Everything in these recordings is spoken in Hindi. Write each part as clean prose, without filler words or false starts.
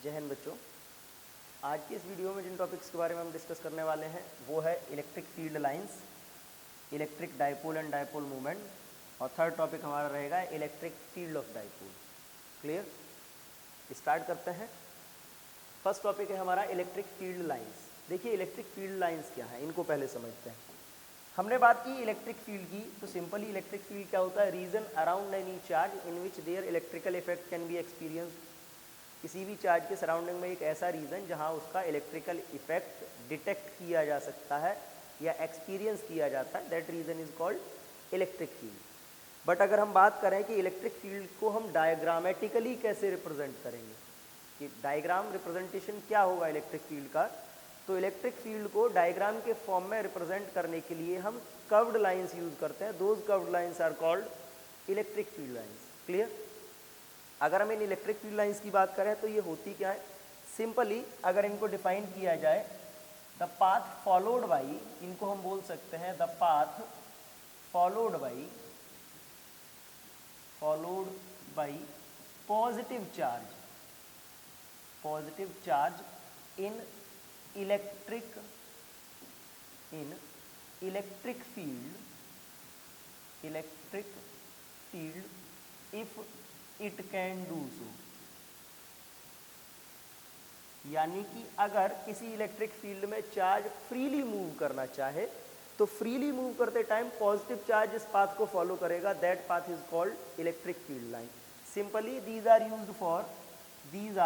जय हिंद बच्चों। आज की इस वीडियो में जिन टॉपिक्स के बारे में हम डिस्कस करने वाले हैं वो है electric field lines, electric dipole and dipole movement, और थर्ड टॉपिक हमारा रहेगा electric field of dipole. Clear? Start करते हैं। फर्स्ट टॉपिक है हमारा इलेक्ट्रिक फील्ड लाइंस। देखिए इलेक्ट्रिक फील्ड लाइंस क्या है, इनको पहले समझते हैं। हमने बात की इलेक्ट्रिक फील्ड की, तो सिंपली इलेक्ट्रिक फील्ड क्या होता है? Region around any charge in which there electrical effect can be experienced. किसी भी चार्ज के सराउंडिंग में एक ऐसा रीजन जहां उसका इलेक्ट्रिकल इफेक्ट डिटेक्ट किया जा सकता है या एक्सपीरियंस किया जाता है, that region is called electric field. But अगर हम बात करें कि इलेक्ट्रिक फील्ड को हम डायग्रामेटिकली कैसे रिप्रेजेंट करेंगे, कि डायग्राम रिप्रेजेंटेशन क्या होगा इलेक्ट्रिक फील्ड का, तो इलेक्ट्रिक फील्ड को डायग्राम के फॉर्म में रिप्रेजेंट करने के लिए हम कर्व्ड लाइंस यूज करते हैं। Those curved lines are called electric field lines. Clear? अगर हम इन इलेक्ट्रिक फील्ड लाइंस की बात करें तो ये होती क्या है? सिंपली अगर इनको डिफाइन किया जाए, द पाथ फॉलोड बाई, इनको हम बोल सकते हैं the path followed by positive charge in electric field if it can do so. यानी कि अगर किसी इलेक्ट्रिक फील्ड में चार्ज फ्रीली मूव करना चाहे तो फ्रीली मूव करते टाइम पॉजिटिव चार्ज इस पाथ को फॉलो करेगा, that path is called electric field line. Simply these are used for these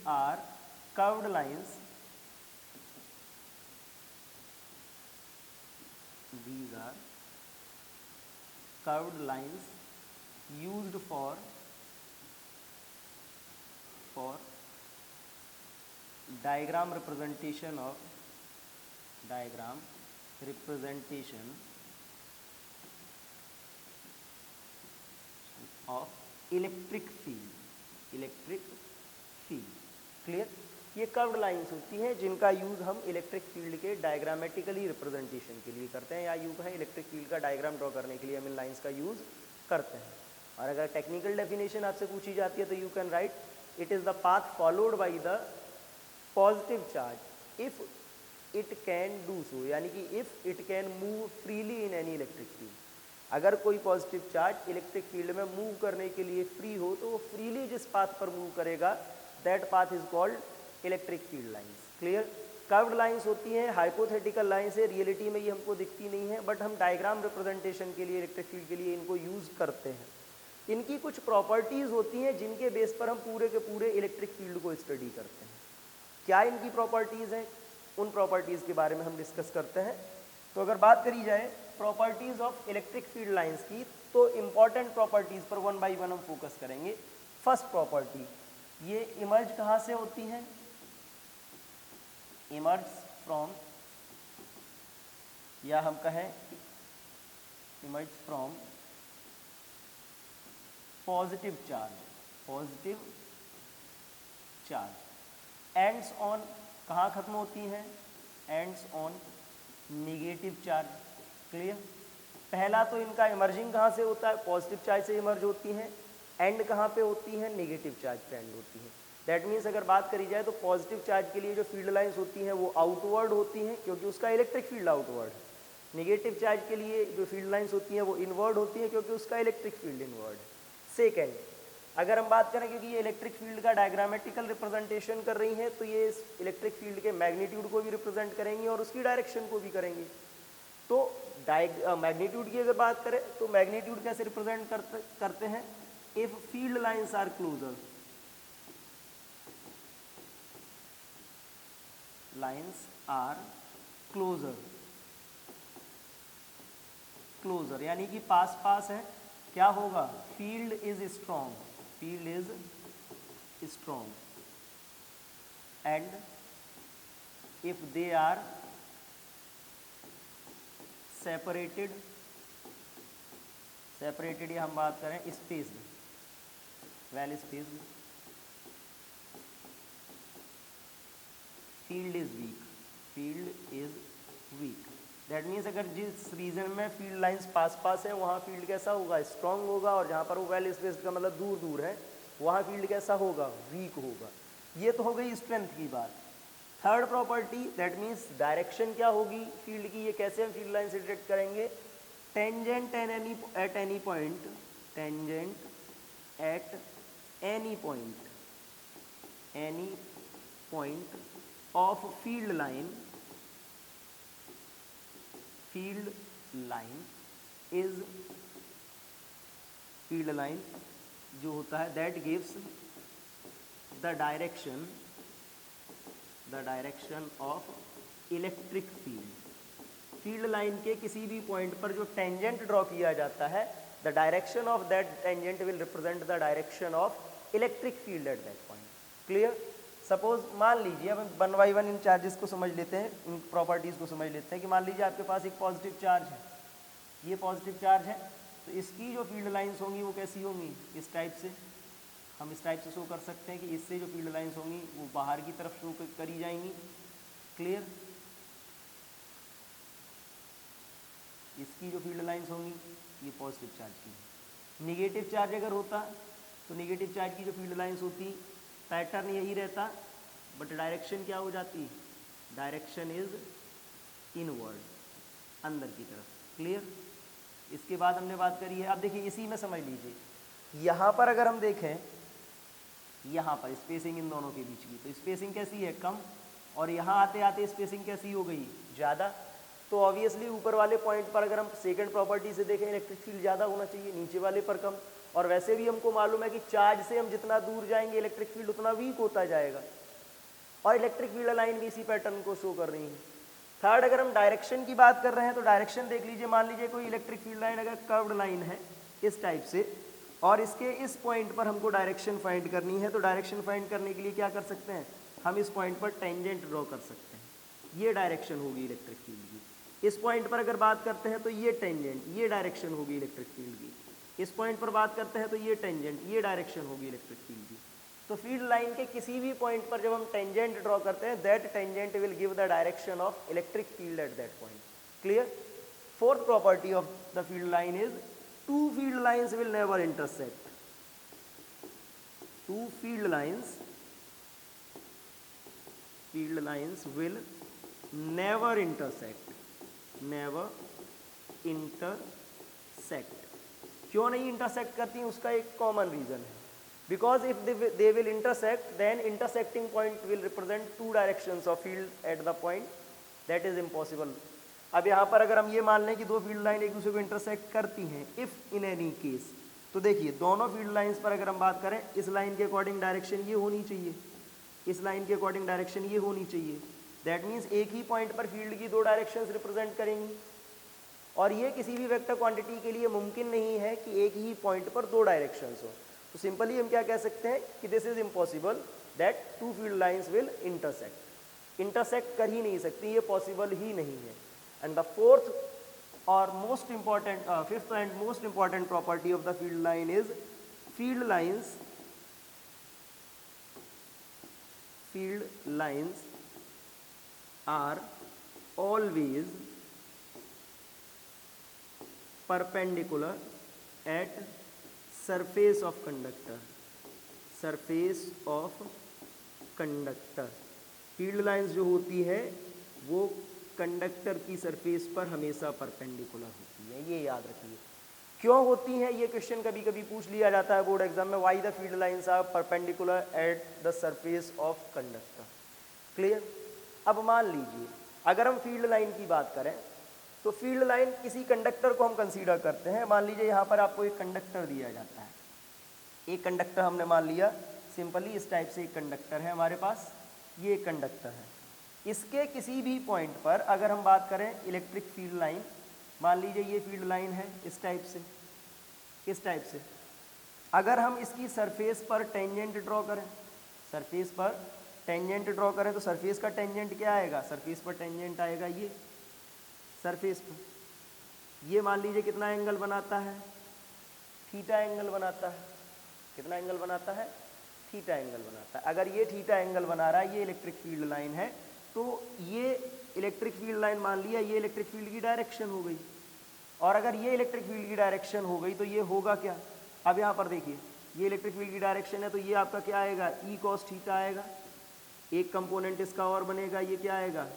are curved lines, used for diagram representation of electric field. Clear? ये कर्व्ड लाइंस होती हैं जिनका यूज़ हम इलेक्ट्रिक फील्ड के डायग्रामेटिकली रिप्रेजेंटेशन के लिए करते हैं, या यूँ कहें इलेक्ट्रिक फील्ड का डायग्राम ड्रॉ करने के लिए हम इन लाइंस का यूज़ करते हैं। और अगर टेक्निकल डेफिनेशन आपसे पूछी जाती है तो you can write it is the path followed by the positive charge if it can do so, यानी कि if it can move freely in any electric field. अगर कोई पॉजिटिव चार्ज इलेक्ट्रिक फील्ड में मूव करने के लिए फ्री हो तो वो फ्रीली जिस पाथ पर मूव करेगा, that path is called electric field lines. Clear? Curved lines होती हैं, हाइपोथेटिकल लाइंस है, रियलिटी में ये हमको दिखती नहीं है, बट हम डायग्राम रिप्रेजेंटेशन के लिए इलेक्ट्रिक फील्ड के लिए इनको यूज़ करते हैं। इनकी कुछ प्रॉपर्टीज़ होती हैं जिनके बेस पर हम पूरे के पूरे इलेक्ट्रिक फील्ड को स्टडी करते हैं। क्या इनकी प्रॉपर्टीज़ हैं, उन प्रॉपर्टीज़ के बारे में हम डिस्कस करते हैं। तो अगर बात करी जाए properties of electric field lines की, तो इम्पॉर्टेंट प्रॉपर्टीज़ पर वन बाय वन हम फोकस करेंगे। फर्स्ट प्रॉपर्टी, ये इमर्ज कहाँ से होती हैं? इमर्ज फ्रॉम, या हम कहें emerge from positive charge. Ends on कहाँ खत्म होती हैं? Ends on negative charge. Clear? पहला तो इनका इमर्जिंग कहाँ से होता है? पॉजिटिव चार्ज से इमर्ज होती हैं। एंड कहाँ पे होती हैं? नेगेटिव चार्ज पे एंड होती है। दैट मीन्स अगर बात करी जाए तो पॉजिटिव चार्ज के लिए जो फील्ड लाइंस होती हैं वो आउटवर्ड होती हैं क्योंकि उसका इलेक्ट्रिक फील्ड आउटवर्ड है। नेगेटिव चार्ज के लिए जो फील्ड लाइंस होती हैं वो इनवर्ड होती हैं क्योंकि उसका इलेक्ट्रिक फील्ड इनवर्ड है। सेकेंड, अगर हम बात करें क्योंकि ये इलेक्ट्रिक फील्ड का डायग्रामेटिकल रिप्रेजेंटेशन कर रही हैं तो ये इस इलेक्ट्रिक फील्ड के मैग्नीट्यूड को भी रिप्रेजेंट करेंगी और उसकी डायरेक्शन को भी करेंगी। तो मैग्नीट्यूड की अगर बात करें तो मैग्नीट्यूड कैसे रिप्रेजेंट करते हैं? If field lines are closer, closer यानी कि पास पास है, क्या होगा? Field is strong and if they are separated या हम बात करें spaced, well spaced, field is weak. That means अगर जिस रीजन में फील्ड लाइंस पास पास है वहाँ फील्ड कैसा होगा? स्ट्रांग होगा, और जहाँ पर वो वेल स्पेस्ड का मतलब दूर दूर है वहाँ फील्ड कैसा होगा, वीक होगा। ये तो हो गई स्ट्रेंथ की बात। Third property that means direction क्या होगी फील्ड की, ये कैसे हम फील्ड लाइन से डिटेक्ट करेंगे, tangent at any point, tangent at any point of field line is, field line जो होता है that gives the direction of electric field line के किसी भी पॉइंट पर जो टेंजेंट ड्रॉ किया जाता है, the direction of that tangent will represent the direction of electric field at that point. Clear. Suppose मान लीजिए, अब हम 1 by 1 इन चार्जेस को समझ लेते हैं, इन प्रॉपर्टीज को समझ लेते हैं कि मान लीजिए आपके पास एक पॉजिटिव चार्ज है, ये पॉजिटिव चार्ज है, तो इसकी जो फील्ड लाइंस होंगी वो कैसी होंगी, इस टाइप से, हम इस टाइप से शो कर सकते हैं कि इससे जो फील्ड लाइंस होंगी वो बाहर की तरफ शो करी जाएंगी। क्लियर। इसकी जो फील्ड लाइंस होंगी ये पॉजिटिव चार्ज की। निगेटिव चार्ज अगर होता तो निगेटिव चार्ज की जो फील्ड लाइंस होती, पैटर्न यही रहता, बट डायरेक्शन क्या हो जाती, डायरेक्शन इज इनवर्ड, अंदर की तरफ। क्लियर। इसके बाद हमने बात करी है, अब देखिए इसी में समझ लीजिए, यहाँ पर अगर हम देखें, यहाँ पर स्पेसिंग इन दोनों के बीच की, तो स्पेसिंग कैसी है, कम, और यहाँ आते आते स्पेसिंग कैसी हो गई, ज़्यादा। तो ऑब्वियसली ऊपर वाले पॉइंट पर अगर हम सेकंड प्रॉपर्टी से देखें, इलेक्ट्रिक फील्ड ज़्यादा होना चाहिए, नीचे वाले पर कम। और वैसे भी हमको मालूम है कि चार्ज से हम जितना दूर जाएंगे इलेक्ट्रिक फील्ड उतना वीक होता जाएगा, और इलेक्ट्रिक फील्ड लाइन भी इसी पैटर्न को शो कर रही है। थर्ड, अगर हम डायरेक्शन की बात कर रहे हैं तो डायरेक्शन देख लीजिए, मान लीजिए कोई इलेक्ट्रिक फील्ड लाइन अगर कर्व्ड लाइन है इस टाइप से, और इसके इस पॉइंट पर हमको डायरेक्शन फाइंड करनी है, तो डायरेक्शन फाइंड करने के लिए क्या कर सकते हैं, हम इस पॉइंट पर टेंजेंट ड्रॉ कर सकते हैं, ये डायरेक्शन होगी इलेक्ट्रिक फील्ड की। इस पॉइंट पर अगर बात करते हैं तो ये टेंजेंट, ये डायरेक्शन होगी इलेक्ट्रिक फील्ड की। इस पॉइंट पर बात करते हैं तो ये टेंजेंट, ये डायरेक्शन होगी इलेक्ट्रिक फील्ड की। तो फील्ड लाइन के किसी भी पॉइंट पर जब हम टेंजेंट ड्रॉ करते हैं, that tangent will give the direction of electric field at that point. Clear. Fourth property of the field line is, two field lines will never intersect. Two field lines will never intersect. Never intersect. क्यों नहीं इंटरसेक्ट करती, उसका एक कॉमन रीजन है, because if they will intersect, then intersecting point will represent two directions of field at the point, that is impossible. अब यहाँ पर अगर हम ये मान लें कि दो फील्ड लाइन एक दूसरे को इंटरसेक्ट करती हैं, इफ़ इन एनी केस, तो देखिए दोनों फील्ड लाइंस पर अगर हम बात करें, इस लाइन के अकॉर्डिंग डायरेक्शन ये होनी चाहिए, इस लाइन के अकॉर्डिंग डायरेक्शन ये होनी चाहिए। दैट मीन्स एक ही पॉइंट पर फील्ड की दो डायरेक्शंस रिप्रेजेंट करेंगी, और ये किसी भी वेक्टर क्वांटिटी के लिए मुमकिन नहीं है कि एक ही पॉइंट पर दो डायरेक्शंस हो। तो सिंपली हम क्या कह सकते हैं कि this is impossible that two field lines will intersect कर ही नहीं सकती, ये पॉसिबल ही नहीं है। And the fourth or most important, fifth and most important property of the field line is, field lines are always perpendicular at surface of conductor. Surface of conductor. Field lines जो होती है वो कंडक्टर की सरफेस पर हमेशा परपेंडिकुलर होती है, ये याद रखिए। क्यों होती हैं, ये क्वेश्चन कभी कभी पूछ लिया जाता है बोर्ड एग्जाम में, why the field lines are perpendicular at the surface of conductor. Clear. अब मान लीजिए अगर हम फील्ड लाइन की बात करें, तो फील्ड लाइन किसी कंडक्टर को हम कंसीडर करते हैं। मान लीजिए यहाँ पर आपको एक कंडक्टर दिया जाता है, एक कंडक्टर हमने मान लिया, सिंपली इस टाइप से एक कंडक्टर है हमारे पास, ये एक कंडक्टर है। इसके किसी भी पॉइंट पर अगर हम बात करें इलेक्ट्रिक फील्ड लाइन, मान लीजिए ये फील्ड लाइन है इस टाइप से, इस टाइप से, अगर हम इसकी सरफेस पर टेंजेंट ड्रॉ करें, सरफेस पर टेंजेंट ड्रॉ करें, तो सरफेस का टेंजेंट क्या आएगा, सरफेस पर टेंजेंट आएगा ये सरफेस पर, ये मान लीजिए कितना एंगल बनाता है, थीटा एंगल बनाता है। कितना एंगल बनाता है, थीटा एंगल बनाता है। अगर ये थीटा एंगल बना रहा है, ये इलेक्ट्रिक फील्ड लाइन है, तो ये इलेक्ट्रिक फील्ड लाइन मान लिया, ये इलेक्ट्रिक फील्ड की डायरेक्शन हो गई। और अगर ये इलेक्ट्रिक फील्ड की डायरेक्शन हो गई तो ये होगा क्या, अब यहाँ पर देखिए ये इलेक्ट्रिक फील्ड की डायरेक्शन है, तो ये आपका क्या आएगा, ई कॉस थीटा आएगा। एक कंपोनेंट इसका और बनेगा, ये क्या आएगा,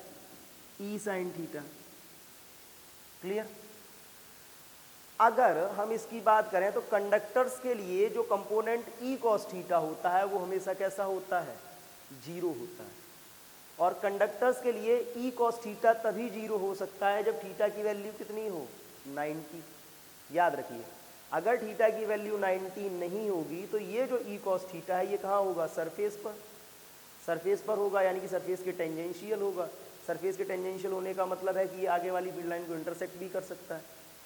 ई साइन थीटा। क्लियर। अगर हम इसकी बात करें तो कंडक्टर्स के लिए जो कंपोनेंट ई कॉस थीटा होता है वो हमेशा कैसा होता है, जीरो होता है। और कंडक्टर्स के लिए ई कॉस थीटा तभी जीरो हो सकता है जब थीटा की वैल्यू कितनी हो, 90। याद रखिए, अगर थीटा की वैल्यू 90 नहीं होगी तो ये जो ई कॉस थीटा है ये कहाँ होगा, सरफेस पर, सरफेस पर होगा, यानी कि सरफेस के टेंजेंशियल होगा। सरफेस के टेंजेंशियल होने का मतलब है कि ये आगे वाली फील्ड लाइन को इंटरसेक्ट भी कर सकता है,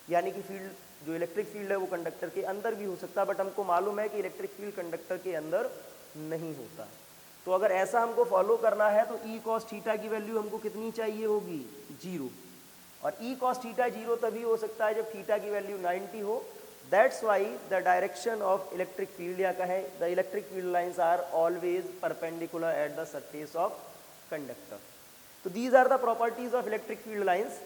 यानी कि फील्ड, जो इलेक्ट्रिक फील्ड है वो कंडक्टर के अंदर भी हो सकता है, बट हमको मालूम है कि इलेक्ट्रिक फील्ड कंडक्टर के अंदर नहीं होता है। तो अगर ऐसा हमको फॉलो करना है तो ई कॉस थीटा की वैल्यू हमको कितनी चाहिए होगी, जीरो। और ई कॉस थीटा जीरो तभी हो सकता है जब थीटा की वैल्यू 90 हो। That's why the direction of electric field, या कहें the electric field lines are always perpendicular at the surface of conductor. तो these are the properties of electric field lines.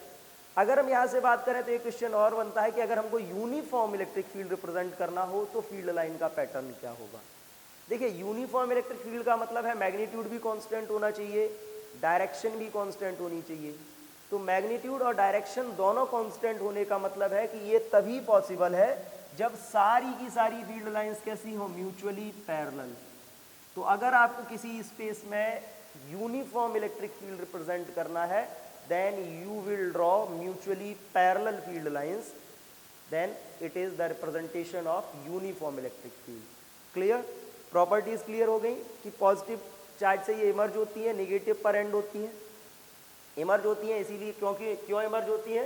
अगर हम यहाँ से बात करें तो एक क्वेश्चन और बनता है कि अगर हमको यूनिफॉर्म इलेक्ट्रिक फील्ड रिप्रेजेंट करना हो तो फील्ड लाइन का पैटर्न क्या होगा। देखिए, यूनिफॉर्म इलेक्ट्रिक फील्ड का मतलब है मैग्नीट्यूड भी कांस्टेंट होना चाहिए, डायरेक्शन भी कांस्टेंट होनी चाहिए। तो मैग्नीट्यूड और डायरेक्शन दोनों कांस्टेंट होने का मतलब है कि ये तभी पॉसिबल है जब सारी की सारी फील्ड लाइंस कैसी हो, म्यूचुअली पैरेलल। तो अगर आपको किसी स्पेस में यूनिफॉर्म इलेक्ट्रिक फील्ड रिप्रेजेंट करना है, then you will draw mutually parallel field lines, then it is the representation of uniform electric field. clear? Properties clear हो गई कि पॉजिटिव चार्ज से ये इमर्ज होती है, नेगेटिव पर एंड होती है। इमर्ज होती है इसीलिए, क्यों इमर्ज होती है,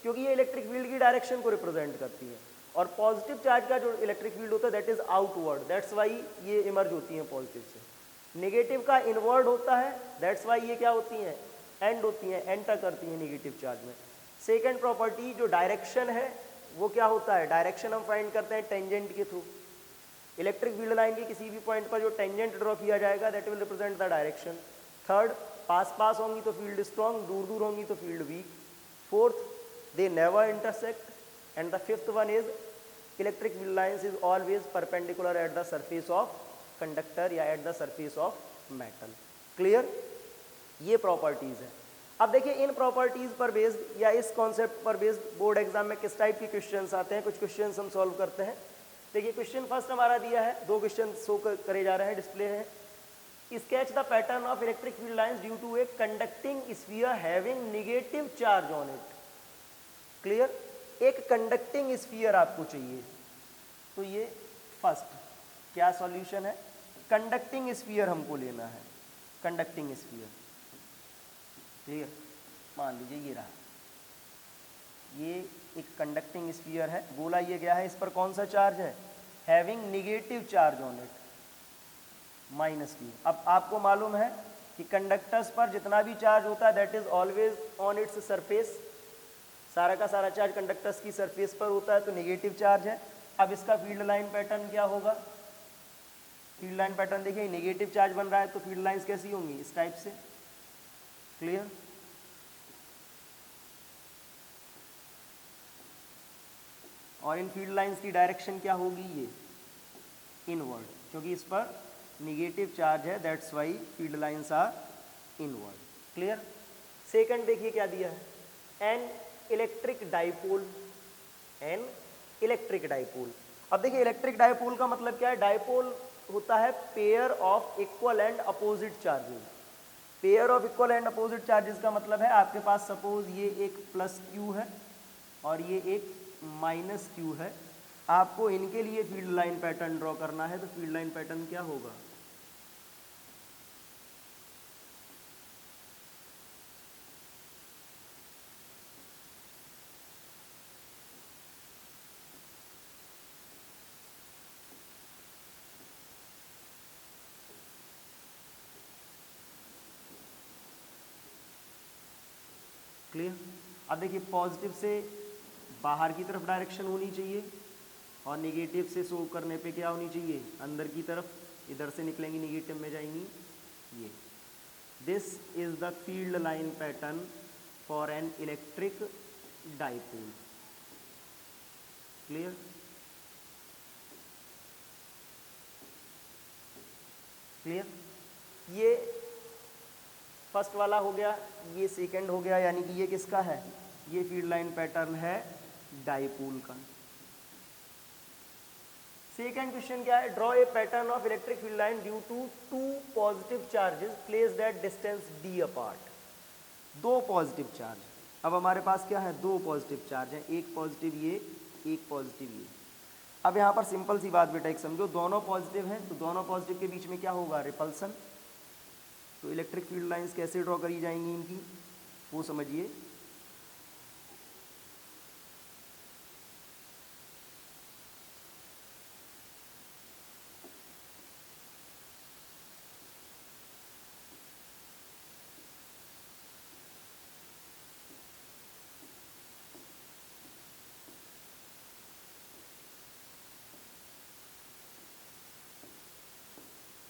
क्योंकि ये इलेक्ट्रिक फील्ड की डायरेक्शन को रिप्रेजेंट करती है। और पॉजिटिव चार्ज का जो इलेक्ट्रिक फील्ड होता है that is outward, that's why ये इमर्ज होती है पॉजिटिव से। नेगेटिव का इनवर्ड होता है, दैट्स वाई ये क्या होती है, एंड होती है, एंटर करती है नेगेटिव चार्ज में। सेकेंड प्रॉपर्टी जो डायरेक्शन है वो क्या होता है, डायरेक्शन हम फाइंड करते हैं टेंजेंट के थ्रू। इलेक्ट्रिक फील्ड लाइन के किसी भी पॉइंट पर जो टेंजेंट ड्रॉ किया जाएगा that will represent the direction. Third, पास पास होंगी तो फील्ड स्ट्रॉन्ग, दूर दूर होंगी तो field weak. Fourth, they never intersect. And the fifth one is electric field lines is always perpendicular at the surface of conductor या at the surface of metal. Clear? ये प्रॉपर्टीज है। अब देखिए, इन प्रॉपर्टीज पर बेस्ड या इस कॉन्सेप्ट पर बेस्ड बोर्ड एग्जाम में किस टाइप के क्वेश्चंस आते हैं, कुछ क्वेश्चंस हम सॉल्व करते हैं। देखिए, क्वेश्चन फर्स्ट हमारा दिया है, दो क्वेश्चन शो करे जा रहे हैं, डिस्प्ले है। Sketch the pattern of electric field lines due to a conducting sphere having negative charge on it. Clear? एक कंडक्टिंग स्फीयर आपको चाहिए, तो ये फर्स्ट क्या सॉल्यूशन है, कंडक्टिंग स्फीयर हमको लेना है, कंडक्टिंग स्फीयर। क्लियर? मान लीजिए ये रहा, ये एक कंडक्टिंग स्फीयर है, बोला ये क्या है, इस पर कौन सा चार्ज है, having negative charge on it, -q। अब आपको मालूम है कि कंडक्टर्स पर जितना भी चार्ज होता है that is always on its surface. सारा का सारा चार्ज कंडक्टर्स की सरफेस पर होता है, तो नेगेटिव चार्ज है। अब इसका फील्ड लाइन पैटर्न क्या होगा, फील्ड लाइन पैटर्न देखिए, नेगेटिव चार्ज बन रहा है तो फील्ड लाइंस कैसी होंगी, इस टाइप से। क्लियर? और इन फील्ड लाइंस की डायरेक्शन क्या होगी, ये इनवर्ड, क्योंकि इस पर नेगेटिव चार्ज है, that's why field lines are inward. Clear? Second देखिए क्या दिया है, an electric dipole, an electric dipole. अब देखिए, इलेक्ट्रिक डाइपोल का मतलब क्या है, डाइपोल होता है pair of equal and opposite charges. Pair of equal and opposite charges का मतलब है आपके पास सपोज ये एक +q है और ये एक -q है, आपको इनके लिए फील्ड लाइन पैटर्न ड्रॉ करना है, तो फील्ड लाइन पैटर्न क्या होगा, क्लियर? अब देखिए, पॉजिटिव से बाहर की तरफ डायरेक्शन होनी चाहिए और नेगेटिव से शो करने पे क्या होनी चाहिए, अंदर की तरफ, इधर से निकलेंगी नेगेटिव में जाएंगी ये। This is the field line pattern for an electric dipole. Clear? Clear? ये फर्स्ट वाला हो गया, ये सेकंड हो गया, यानी कि ये किसका है? ये फील्ड लाइन पैटर्न है डाइपोल का। सेकंड क्वेश्चन क्या है? Draw a pattern of electric field line due to two positive charges placed at distance d apart. दो पॉजिटिव चार्ज, अब हमारे पास क्या है? दो पॉजिटिव चार्ज है, एक पॉजिटिव ये, एक पॉजिटिव ये। अब यहाँ पर सिंपल सी बात बेटा एक समझो, दोनों पॉजिटिव हैं तो दोनों पॉजिटिव के बीच में क्या होगा? रिपल्सन। तो इलेक्ट्रिक फील्ड लाइंस कैसे ड्रॉ करी जाएंगी इनकी, वो समझिए।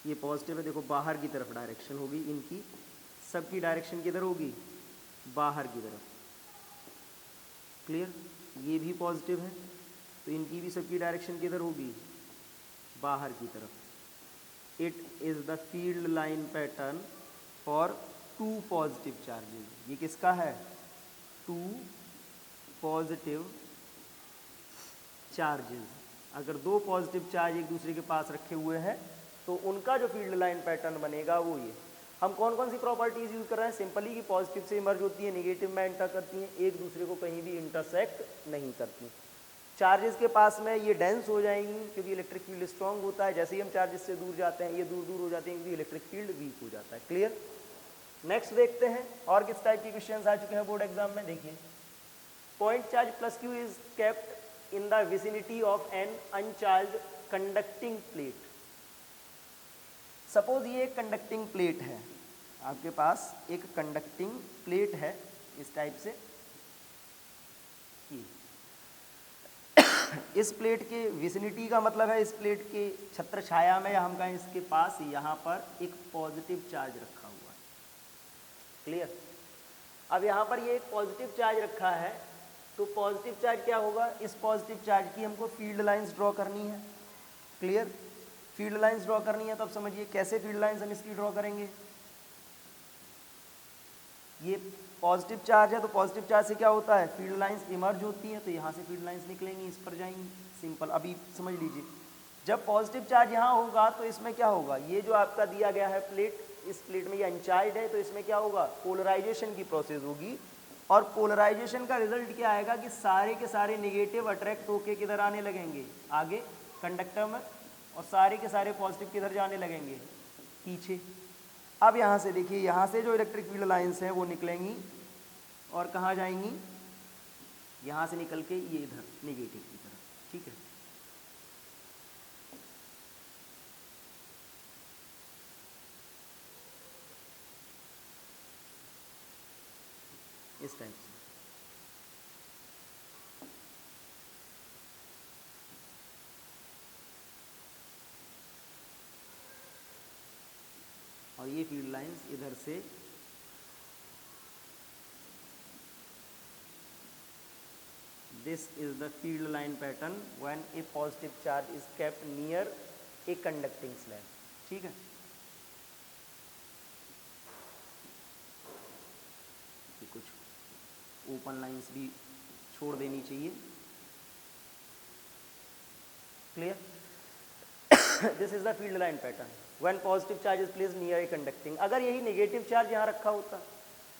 ये पॉजिटिव है, देखो बाहर की तरफ डायरेक्शन होगी इनकी, सबकी डायरेक्शन किधर होगी? बाहर की तरफ। क्लियर? ये भी पॉजिटिव है तो इनकी भी सबकी डायरेक्शन किधर होगी? बाहर की तरफ। It is the field line pattern for two positive charges. ये किसका है? Two positive charges. अगर दो पॉजिटिव चार्ज एक दूसरे के पास रखे हुए हैं तो उनका जो फील्ड लाइन पैटर्न बनेगा वो ये। हम कौन कौन सी प्रॉपर्टीज यूज कर रहे हैं? सिंपली कि पॉजिटिव से इमर्ज होती है, नेगेटिव में एंटर करती हैं, एक दूसरे को कहीं भी इंटरसेक्ट नहीं करती। चार्जेस के पास में ये डेंस हो जाएंगी क्योंकि इलेक्ट्रिक फील्ड स्ट्रांग होता है। जैसे ही हम चार्जेस से दूर जाते हैं ये दूर दूर हो जाते हैं क्योंकि इलेक्ट्रिक फील्ड वीक हो जाता है। क्लियर? नेक्स्ट देखते हैं और किस टाइप के क्वेश्चंस आ चुके हैं बोर्ड एग्जाम में। देखिए, point charge plus q is kept in the vicinity of an uncharged conducting plate. Suppose ये एक कंडक्टिंग प्लेट है, आपके पास एक कंडक्टिंग प्लेट है इस टाइप से, इस प्लेट के विसिनिटी का मतलब है इस प्लेट के छत्र छाया में, या हम कहें इसके पास यहाँ पर एक पॉजिटिव चार्ज रखा हुआ है। क्लियर? अब यहाँ पर ये एक पॉजिटिव चार्ज रखा है तो पॉजिटिव चार्ज क्या होगा? इस पॉजिटिव चार्ज की हमको फील्ड लाइंस ड्रॉ करनी है। क्लियर? फील्ड लाइंस ड्रॉ करनी है तो अब समझिए कैसे फील्ड लाइंस हम इसकी ड्रॉ करेंगे। ये पॉजिटिव चार्ज है तो पॉजिटिव चार्ज से क्या होता है? फील्ड लाइंस इमर्ज होती हैं, तो यहाँ से फील्ड लाइंस निकलेंगी, इस पर जाएंगी। सिंपल, अभी समझ लीजिए, जब पॉजिटिव चार्ज यहाँ होगा तो इसमें क्या होगा? ये जो आपका दिया गया है प्लेट, इस प्लेट में ये अनचार्ज है तो इसमें क्या होगा? पोलराइजेशन की प्रोसेस होगी, और पोलराइजेशन का रिजल्ट क्या आएगा कि सारे के सारे नेगेटिव अट्रैक्ट होके किधर आने लगेंगे? आगे कंडक्टर में, और सारे के सारे पॉजिटिव किधर जाने लगेंगे? पीछे। अब यहाँ से देखिए, यहाँ से जो इलेक्ट्रिक फील्ड लाइंस हैं वो निकलेंगी और कहाँ जाएंगी? यहाँ से निकल के ये इधर नेगेटिव की तरफ। ठीक है? इस टाइप से। और ये फील्ड लाइंस इधर से this is the field line pattern when A positive charge is kept near a conducting slab. ठीक है? ये कुछ ओपन लाइंस भी छोड़ देनी चाहिए। Clear? This is the field line pattern when positive charge is placed near a conducting. अगर यही नेगेटिव चार्ज यहाँ रखा होता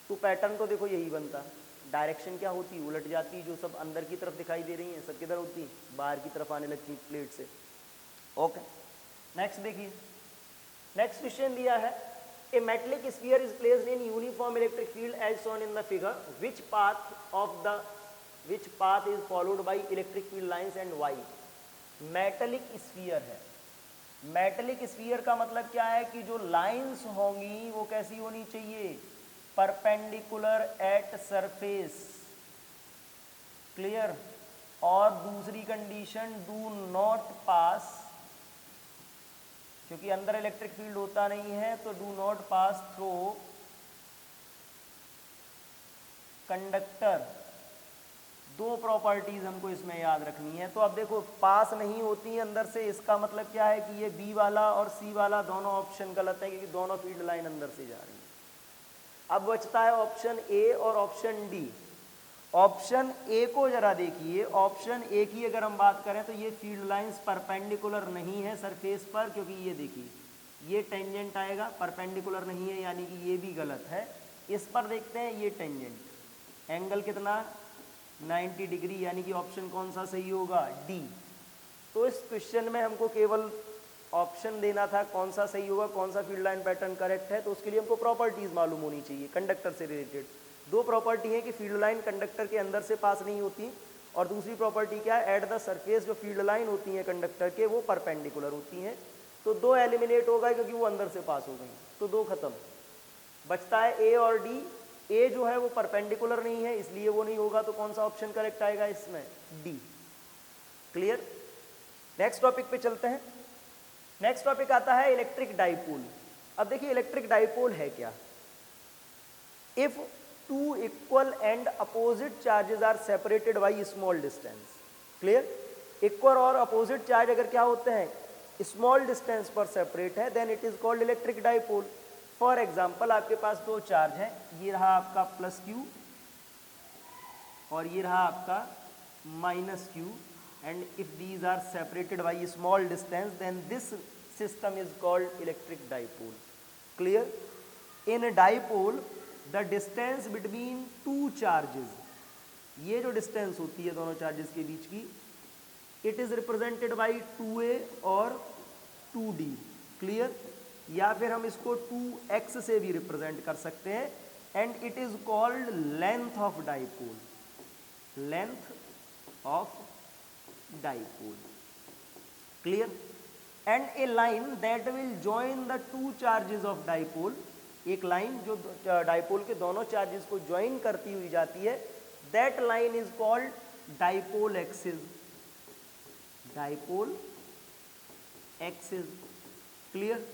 तो पैटर्न तो देखो यही बनता, डायरेक्शन क्या होती? उलट जाती। जो सब अंदर की तरफ दिखाई दे रही हैं सब किधर होती? बाहर की तरफ आने लगती प्लेट से। ओके, नेक्स्ट देखिए, नेक्स्ट क्वेश्चन दिया है, a metallic sphere is placed in uniform electric field as shown in the figure, which path is followed by electric field lines and why. Metallic sphere है। मेटलिक स्फीयर का मतलब क्या है कि जो लाइंस होंगी वो कैसी होनी चाहिए? Perpendicular at surface. क्लियर? और दूसरी कंडीशन, डू नॉट पास, क्योंकि अंदर इलेक्ट्रिक फील्ड होता नहीं है तो do not pass through conductor. दो प्रॉपर्टीज हमको इसमें याद रखनी है। तो अब देखो पास नहीं होती है अंदर से, इसका मतलब क्या है कि ये बी वाला और सी वाला दोनों ऑप्शन गलत है, क्योंकि दोनों फील्ड लाइन अंदर से जा रही है। अब बचता है ऑप्शन ए और ऑप्शन डी। ऑप्शन ए को जरा देखिए, ऑप्शन ए की अगर हम बात करें तो ये फील्ड लाइंस परपेंडिकुलर नहीं है सरफेस पर, क्योंकि ये देखिए ये टेंजेंट आएगा, परपेंडिकुलर नहीं है, यानी कि ये भी गलत है। इस पर देखते हैं ये टेंजेंट, एंगल कितना 90 डिग्री, यानी कि ऑप्शन कौन सा सही होगा, डी। तो इस क्वेश्चन में हमको केवल ऑप्शन देना था कौन सा सही होगा, कौन सा फील्ड लाइन पैटर्न करेक्ट है। तो उसके लिए हमको प्रॉपर्टीज मालूम होनी चाहिए कंडक्टर से रिलेटेड। दो प्रॉपर्टी है कि फील्ड लाइन कंडक्टर के अंदर से पास नहीं होती, और दूसरी प्रॉपर्टी क्या है, एट द सरफेस जो फील्ड लाइन होती है कंडक्टर के वो परपेंडिकुलर होती हैं। तो दो एलिमिनेट हो गए क्योंकि वो अंदर से पास हो गई, तो दो खत्म। बचता है ए और डी। ए जो है वो परपेंडिकुलर नहीं है, इसलिए वो नहीं होगा। तो कौन सा ऑप्शन करेक्ट आएगा इसमें, डी। क्लियर। नेक्स्ट टॉपिक पे चलते हैं। नेक्स्ट टॉपिक आता है इलेक्ट्रिक डाइपोल। अब देखिए इलेक्ट्रिक डाइपोल है क्या। If two equal and opposite charges are separated by small distance. Clear. Equal और अपोजिट चार्ज अगर क्या होते हैं, स्मॉल डिस्टेंस पर सेपरेट है, then it is called electric dipole. For example आपके पास दो चार्ज है, ये रहा आपका प्लस क्यू और ये रहा आपका minus q, and if these are separated by small distance then this system is called electric dipole. Clear. In dipole the distance between two charges, ये जो डिस्टेंस होती है दोनों चार्जेस के बीच की, it is represented by 2a और 2d। क्लियर। या फिर हम इसको 2x से भी रिप्रेजेंट कर सकते हैं, and it is called length of dipole, length of dipole. Clear. And A line that will join the two charges of dipole, एक लाइन जो डाइपोल के दोनों चार्जेस को ज्वाइन करती हुई जाती है, that line is called dipole axis, dipole axis. Clear.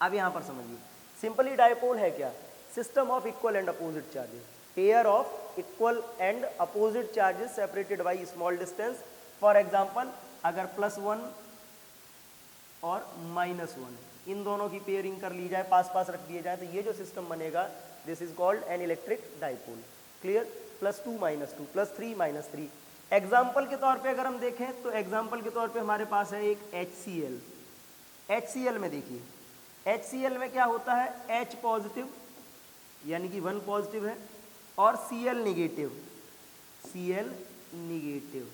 अब यहां पर समझिए, सिंपली डाइपोल है क्या, system of equal and opposite charges, pair of equal and opposite charges separated by small distance. For example अगर +1 और -1 इन दोनों की पेयरिंग कर ली जाए, पास पास रख दिए जाए, तो ये जो सिस्टम बनेगा this is called an electric dipole. Clear. +2 -2 +3 -3। Example के तौर पे अगर हम देखें तो एग्जाम्पल के तौर पे हमारे पास है एक HCl। HCl में देखिए, HCl में क्या होता है, H पॉजिटिव यानी कि 1 पॉजिटिव है, और Cl निगेटिव, Cl निगेटिव।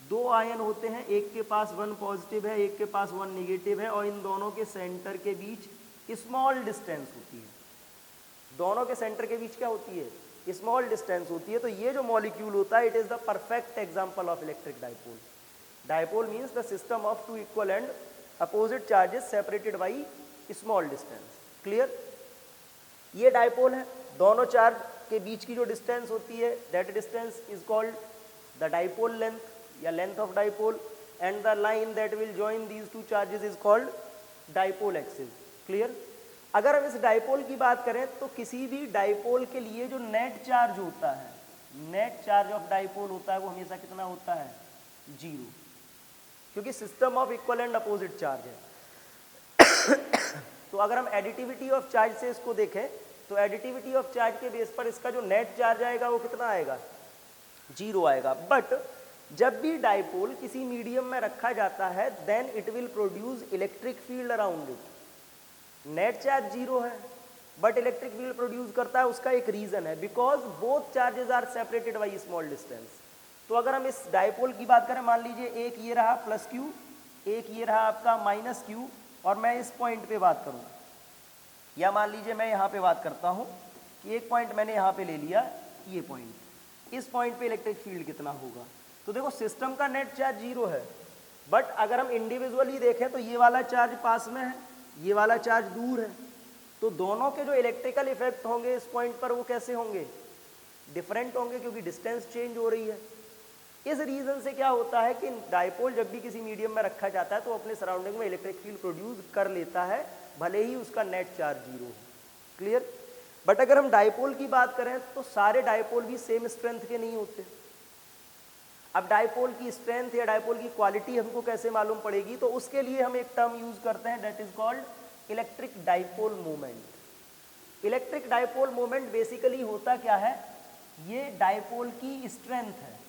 दो आयन होते हैं, एक के पास 1 पॉजिटिव है, एक के पास 1 निगेटिव है, और इन दोनों के सेंटर के बीच स्मॉल डिस्टेंस होती है। दोनों के सेंटर के बीच क्या होती है, स्मॉल डिस्टेंस होती है। तो ये जो मॉलिक्यूल होता है, it is the perfect example of electric dipole. Dipole means the system of two equal and opposite charges separated by small distance. Clear. ये डाइपोल है, दोनों चार्ज के बीच की जो डिस्टेंस होती है, that distance is called the dipole length या length of dipole, and the line that will join these two charges is called dipole axis. Clear. अगर हम इस डाइपोल की बात करें तो किसी भी डाइपोल के लिए जो नेट चार्ज होता है, नेट चार्ज ऑफ डाइपोल होता है, वो हमेशा कितना होता है, 0, क्योंकि system of equal and opposite charge है। तो अगर हम एडिटिविटी ऑफ चार्ज से इसको देखें तो एडिटिविटी ऑफ चार्ज के बेस पर इसका जो नेट चार्ज आएगा वो कितना आएगा, 0 आएगा। बट जब भी डाइपोल किसी मीडियम में रखा जाता है, then it will produce electric field around it. Net charge 0 है बट इलेक्ट्रिक फील्ड प्रोड्यूस करता है, उसका एक रीजन है, because both charges are separated by small distance. तो अगर हम इस डाइपोल की बात करें, मान लीजिए एक ये रहा +q, एक ये रहा आपका -q, और मैं इस पॉइंट पे बात करूं, या मान लीजिए मैं यहाँ पे बात करता हूँ कि एक पॉइंट मैंने यहाँ पे ले लिया, ये पॉइंट, इस पॉइंट पे इलेक्ट्रिक फील्ड कितना होगा। तो देखो सिस्टम का नेट चार्ज 0 है, बट अगर हम इंडिविजुअली देखें तो ये वाला चार्ज पास में है, ये वाला चार्ज दूर है, तो दोनों के जो इलेक्ट्रिकल इफेक्ट होंगे इस पॉइंट पर वो कैसे होंगे, डिफरेंट होंगे, क्योंकि डिस्टेंस चेंज हो रही है। इस रीजन से क्या होता है कि डाइपोल जब भी किसी मीडियम में रखा जाता है तो अपने सराउंडिंग में इलेक्ट्रिक फील्ड प्रोड्यूस कर लेता है, भले ही उसका नेट चार्ज 0 हो। क्लियर। बट अगर हम डाइपोल की बात करें तो सारे डाइपोल भी सेम स्ट्रेंथ के नहीं होते, अब डायपोल की स्ट्रेंथ या डायपोल की क्वालिटी हमको कैसे मालूम पड़ेगी, तो उसके लिए हम एक टर्म यूज करते हैं that is called electric dipole moment. Electric dipole moment basically होता क्या है, ये डायपोल की स्ट्रेंथ है।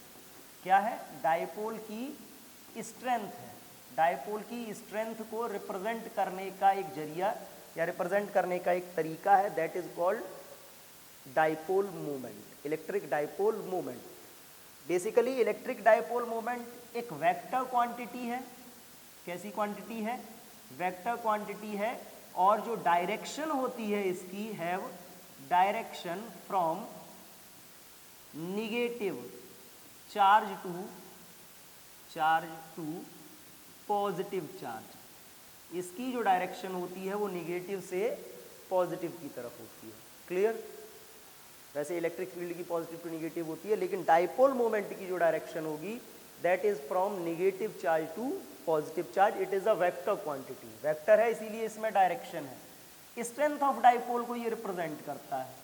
क्या है? डायपोल की स्ट्रेंथ है। डायपोल की स्ट्रेंथ को रिप्रेजेंट करने का एक जरिया या रिप्रेजेंट करने का एक तरीका है that is called dipole moment, electric dipole moment. Basically electric dipole moment एक वेक्टर क्वांटिटी है। कैसी क्वांटिटी है? वेक्टर क्वांटिटी है, और जो डायरेक्शन होती है इसकी have direction from negative charge to positive charge. इसकी जो डायरेक्शन होती है वो निगेटिव से पॉजिटिव की तरफ होती है। क्लियर? वैसे इलेक्ट्रिक फील्ड की पॉजिटिव टू निगेटिव होती है, लेकिन डायपोल मोमेंट की जो डायरेक्शन होगी that is from negative charge to positive charge. It is a vector quantity. Vector है इसीलिए इसमें डायरेक्शन है। स्ट्रेंथ ऑफ डायपोल को ये रिप्रेजेंट करता है।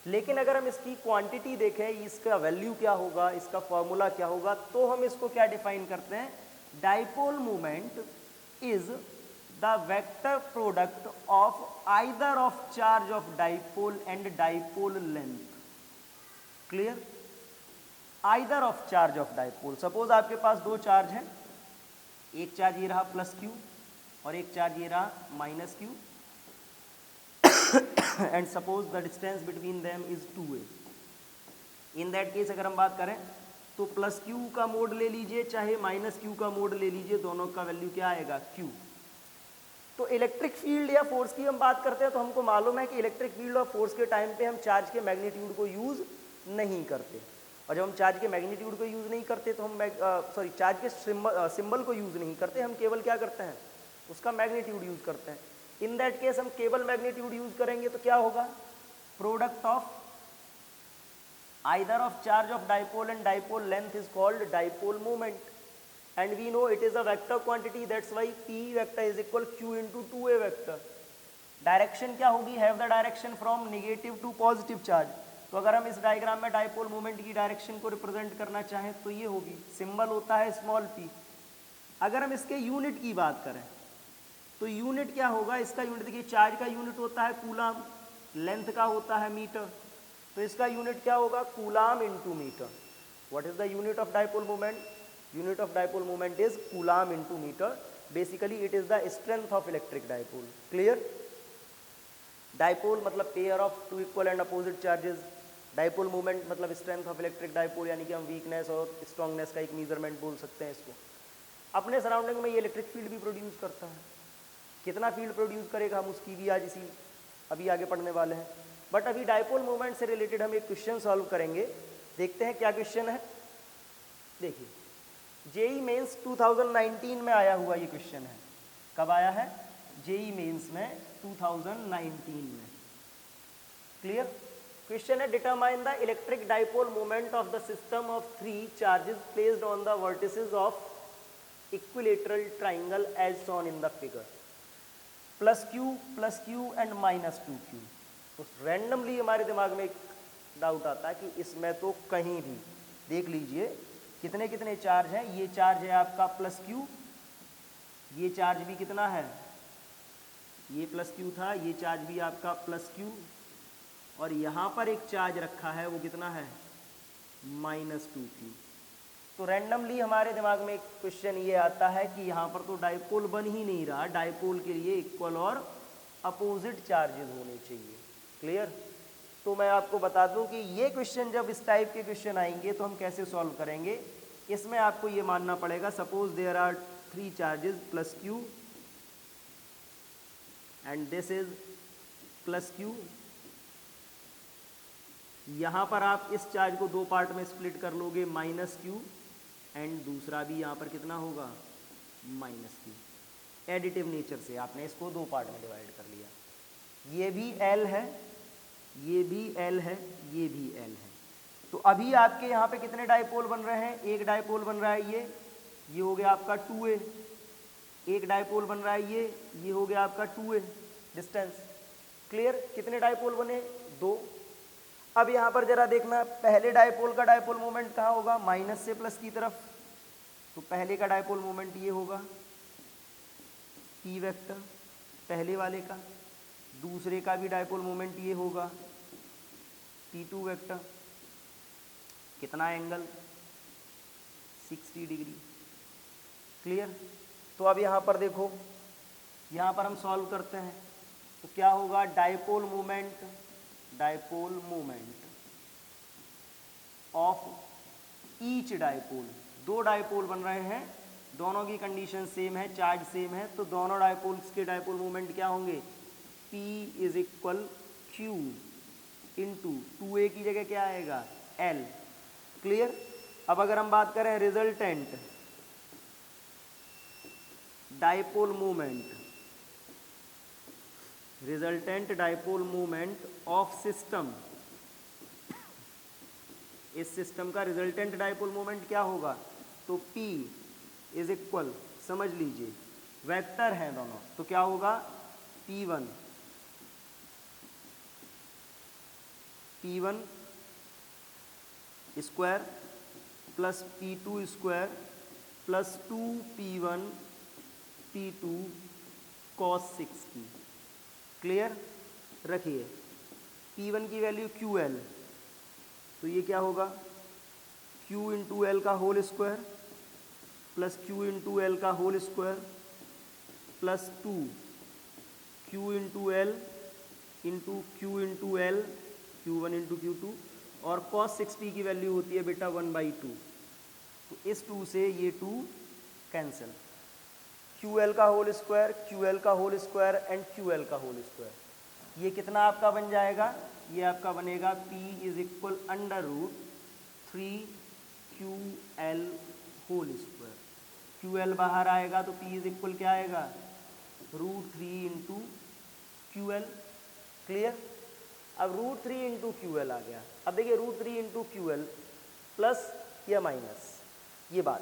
लेकिन अगर हम इसकी क्वांटिटी देखें, इसका वैल्यू क्या होगा, इसका फॉर्मूला क्या होगा, तो हम इसको क्या डिफाइन करते हैं? Dipole moment is the vector product of either of charge of dipole and dipole length. Clear? Either of charge of dipole. Suppose आपके पास दो चार्ज हैं, एक चार्ज ये रहा प्लस क्यू और एक चार्ज ये रहा minus q, and suppose the distance between them is 2a। In that case अगर हम बात करें तो प्लस क्यू का मोड ले लीजिए चाहे माइनस क्यू का मोड ले लीजिए, दोनों का वैल्यू क्या आएगा? q। तो इलेक्ट्रिक फील्ड या फोर्स की हम बात करते हैं तो हमको मालूम है कि इलेक्ट्रिक फील्ड और फोर्स के टाइम पे हम चार्ज के मैग्नीट्यूड को यूज नहीं करते, और जब हम चार्ज के मैग्नीट्यूड को यूज नहीं करते तो हम चार्ज के सिंबल को यूज नहीं करते, हम केवल क्या करते हैं? उसका मैग्नीट्यूड यूज करते हैं। इन दैट केस हम केवल मैग्नीट्यूड यूज करेंगे तो क्या होगा? Product of either of charge of dipole and dipole length is called dipole moment, and we know it is a vector quantity, that's why p vector is equal q into 2a vector. Direction क्या होगी? Have the direction from negative to positive charge. तो अगर हम इस डायग्राम में डायपोल मोमेंट की डायरेक्शन को रिप्रेजेंट करना चाहें तो ये होगी, सिंबल होता है स्मॉल p। अगर हम इसके यूनिट की बात करें तो यूनिट क्या होगा? इसका यूनिट देखिए, चार्ज का यूनिट होता है कूलाम, लेंथ का होता है मीटर, तो इसका यूनिट क्या होगा? Coulomb into metre. What is the unit of dipole moment? Unit of dipole moment is coulomb into metre. Basically it is the strength of electric dipole. Clear? Dipole मतलब pair of two equal and opposite charges. Dipole moment मतलब स्ट्रेंथ ऑफ इलेक्ट्रिक डायपोल, यानी कि हम वीकनेस और स्ट्रॉन्गनेस का एक मेजरमेंट बोल सकते हैं इसको। अपने सराउंडिंग में ये इलेक्ट्रिक फील्ड भी प्रोड्यूस करता है। कितना फील्ड प्रोड्यूस करेगा हम उसकी भी आज अभी आगे पढ़ने वाले हैं। बट अभी डायपोल मोमेंट से रिलेटेड हम एक क्वेश्चन सॉल्व करेंगे। देखते हैं क्या क्वेश्चन है। देखिए, जेई मेंस 2019 में आया हुआ ये क्वेश्चन है। कब आया है? जेई मेंस में 2019 में। क्लियर? क्वेश्चन है, determine the electric dipole moment of the system of 3 charges placed on the vertices of equilateral triangle as shown in the figure. Plus q and minus 2q। तो रैंडमली हमारे दिमाग में एक डाउट आता है कि इसमें तो कहीं भी देख लीजिए कितने कितने चार्ज हैं। ये चार्ज है आपका प्लस क्यू, ये चार्ज भी कितना है? ये प्लस क्यू था, ये चार्ज भी आपका प्लस क्यू, और यहाँ पर एक चार्ज रखा है वो कितना है? Minus 2q। तो रैंडमली हमारे दिमाग में एक क्वेश्चन ये आता है कि यहाँ पर तो डायपोल बन ही नहीं रहा, डायपोल के लिए इक्वल और अपोजिट चार्जेस होने चाहिए। क्लियर? तो मैं आपको बता दूं कि ये क्वेश्चन जब इस टाइप के क्वेश्चन आएंगे तो हम कैसे सॉल्व करेंगे। इसमें आपको ये मानना पड़ेगा, suppose there are 3 charges plus q and this is plus q. यहाँ पर आप इस चार्ज को 2 पार्ट में स्प्लिट कर लोगे, माइनस क्यू, एंड दूसरा भी यहाँ पर कितना होगा? Minus Q. एडिटिव नेचर से आपने इसको 2 पार्ट में डिवाइड कर लिया। ये भी L है, ये भी L है, ये भी L है। तो अभी आपके यहाँ पे कितने डायपोल बन रहे हैं? एक डायपोल बन रहा है ये हो गया आपका 2a। एक डायपोल बन रहा है ये हो गया आपका 2a डिस्टेंस। क्लियर? कितने डायपोल बने? 2। अब यहाँ पर जरा देखना, पहले डायपोल का डायपोल मोमेंट कहाँ होगा, माइनस से प्लस की तरफ। तो पहले का डायपोल मोमेंट ये होगा पी वेक्टर पहले वाले का, दूसरे का भी डायपोल मोमेंट ये होगा P2 वेक्टर। कितना एंगल, 60 डिग्री। क्लियर। तो अब यहाँ पर देखो, यहाँ पर हम सॉल्व करते हैं तो क्या होगा, dipole moment of each dipole, दो डायपोल बन रहे हैं, दोनों की कंडीशन सेम है, चार्ज सेम है, तो दोनों डायपोल्स के डायपोल मोमेंट क्या होंगे, P is equal Q into 2A की जगह क्या आएगा L। क्लियर। अब अगर हम बात करें resultant dipole moment of system, इस सिस्टम का रिजल्टेंट डायपोल मोमेंट क्या होगा, तो P इज इक्वल, समझ लीजिए वेक्टर हैं दोनों, तो क्या होगा P1 square plus P2 square plus 2P1 P2 cos 60। Clear. रखिए P1 की वैल्यू QL, तो ये क्या होगा Q इंटू एल का whole square plus Q into L का whole square plus 2 Q into L into Q into L, Q1 into Q2, और cos 60 की वैल्यू होती है बेटा 1/2। तो इस 2 से ये 2 कैंसिल, QL का होल स्क्वायर, QL का होल स्क्वायर एंड QL का होल स्क्वायर। ये कितना आपका बन जाएगा, ये आपका बनेगा P is equal under root 3QL whole square. QL बाहर आएगा तो P इज इक्वल क्या आएगा, √3 इंटू QL। क्लियर। अब √3 इंटू QL आ गया। अब देखिए √3 इंटू QL प्लस या माइनस, ये बात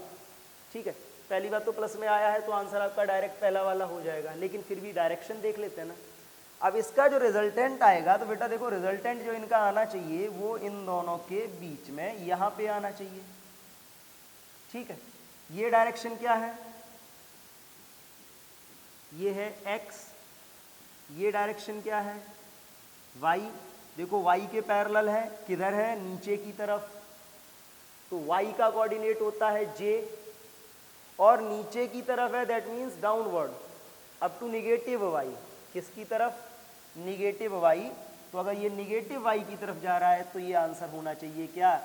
ठीक है। पहली बात तो प्लस में आया है तो आंसर आपका डायरेक्ट पहला वाला हो जाएगा, लेकिन फिर भी डायरेक्शन देख लेते हैं ना। अब इसका जो रिजल्टेंट आएगा, तो बेटा देखो रिजल्टेंट जो इनका आना चाहिए वो इन दोनों के बीच में यहाँ पे आना चाहिए, ठीक है। ये डायरेक्शन क्या है, ये है x, ये डायरेक्शन क्या है y। देखो y के पैरेलल है, किधर है, नीचे की तरफ, तो y का कोऑर्डिनेट होता है j, और नीचे की तरफ है that means downward up to negative y। किसकी तरफ, निगेटिव y। तो अगर ये निगेटिव y की तरफ जा रहा है तो ये आंसर होना चाहिए क्या,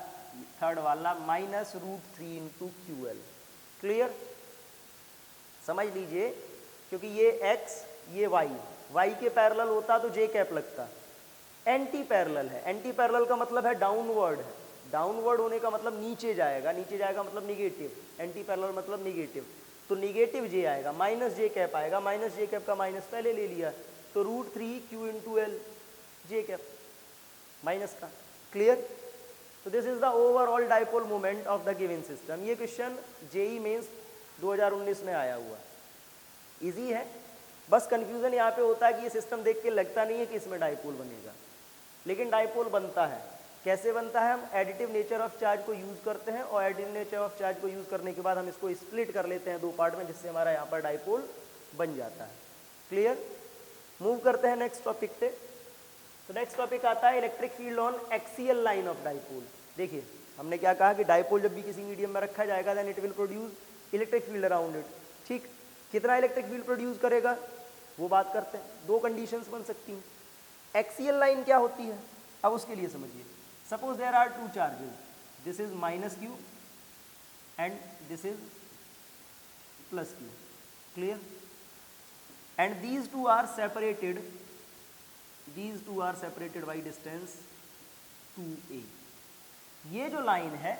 थर्ड वाला -√3 इंटू QL। क्लियर। समझ लीजिए, क्योंकि ये x ये y के पैरेलल होता तो j कैप लगता, एंटी पैरेलल है। एंटी पैरेलल का मतलब है डाउनवर्ड है, डाउनवर्ड होने का मतलब नीचे जाएगा, नीचे जाएगा मतलब निगेटिव, एंटी पैरेलल मतलब निगेटिव, तो निगेटिव j आएगा, -j कैप आएगा, -j कैप का माइनस पहले ले लिया, तो √3Q into L, j cap minus का। क्लियर। तो this is the overall dipole moment of the given system. ये क्वेश्चन जेई मेंस 2019 में आया हुआ, इजी है। बस कंफ्यूजन यहाँ पे होता है कि ये सिस्टम देख के लगता नहीं है कि इसमें डायपोल बनेगा, लेकिन डायपोल बनता है। कैसे बनता है, हम एडिटिव नेचर ऑफ चार्ज को यूज़ करते हैं, और एडिटिव नेचर ऑफ चार्ज को यूज़ करने के बाद हम इसको स्प्लिट कर लेते हैं दो पार्ट में, जिससे हमारा यहाँ पर डायपोल बन जाता है। क्लियर। मूव करते हैं नेक्स्ट टॉपिक पे। तो नेक्स्ट टॉपिक आता है electric field on axial line of dipole. देखिए हमने क्या कहा कि डायपोल जब भी किसी मीडियम में रखा जाएगा then it will produce electric field around it. ठीक, कितना इलेक्ट्रिक फील्ड प्रोड्यूस करेगा वो बात करते हैं। दो कंडीशंस बन सकती हैं। एक्सियल लाइन क्या होती है, अब उसके लिए समझिए। Suppose there are two charges, this is -q and this is +q। Clear. And these two are separated by distance 2a। ये जो लाइन है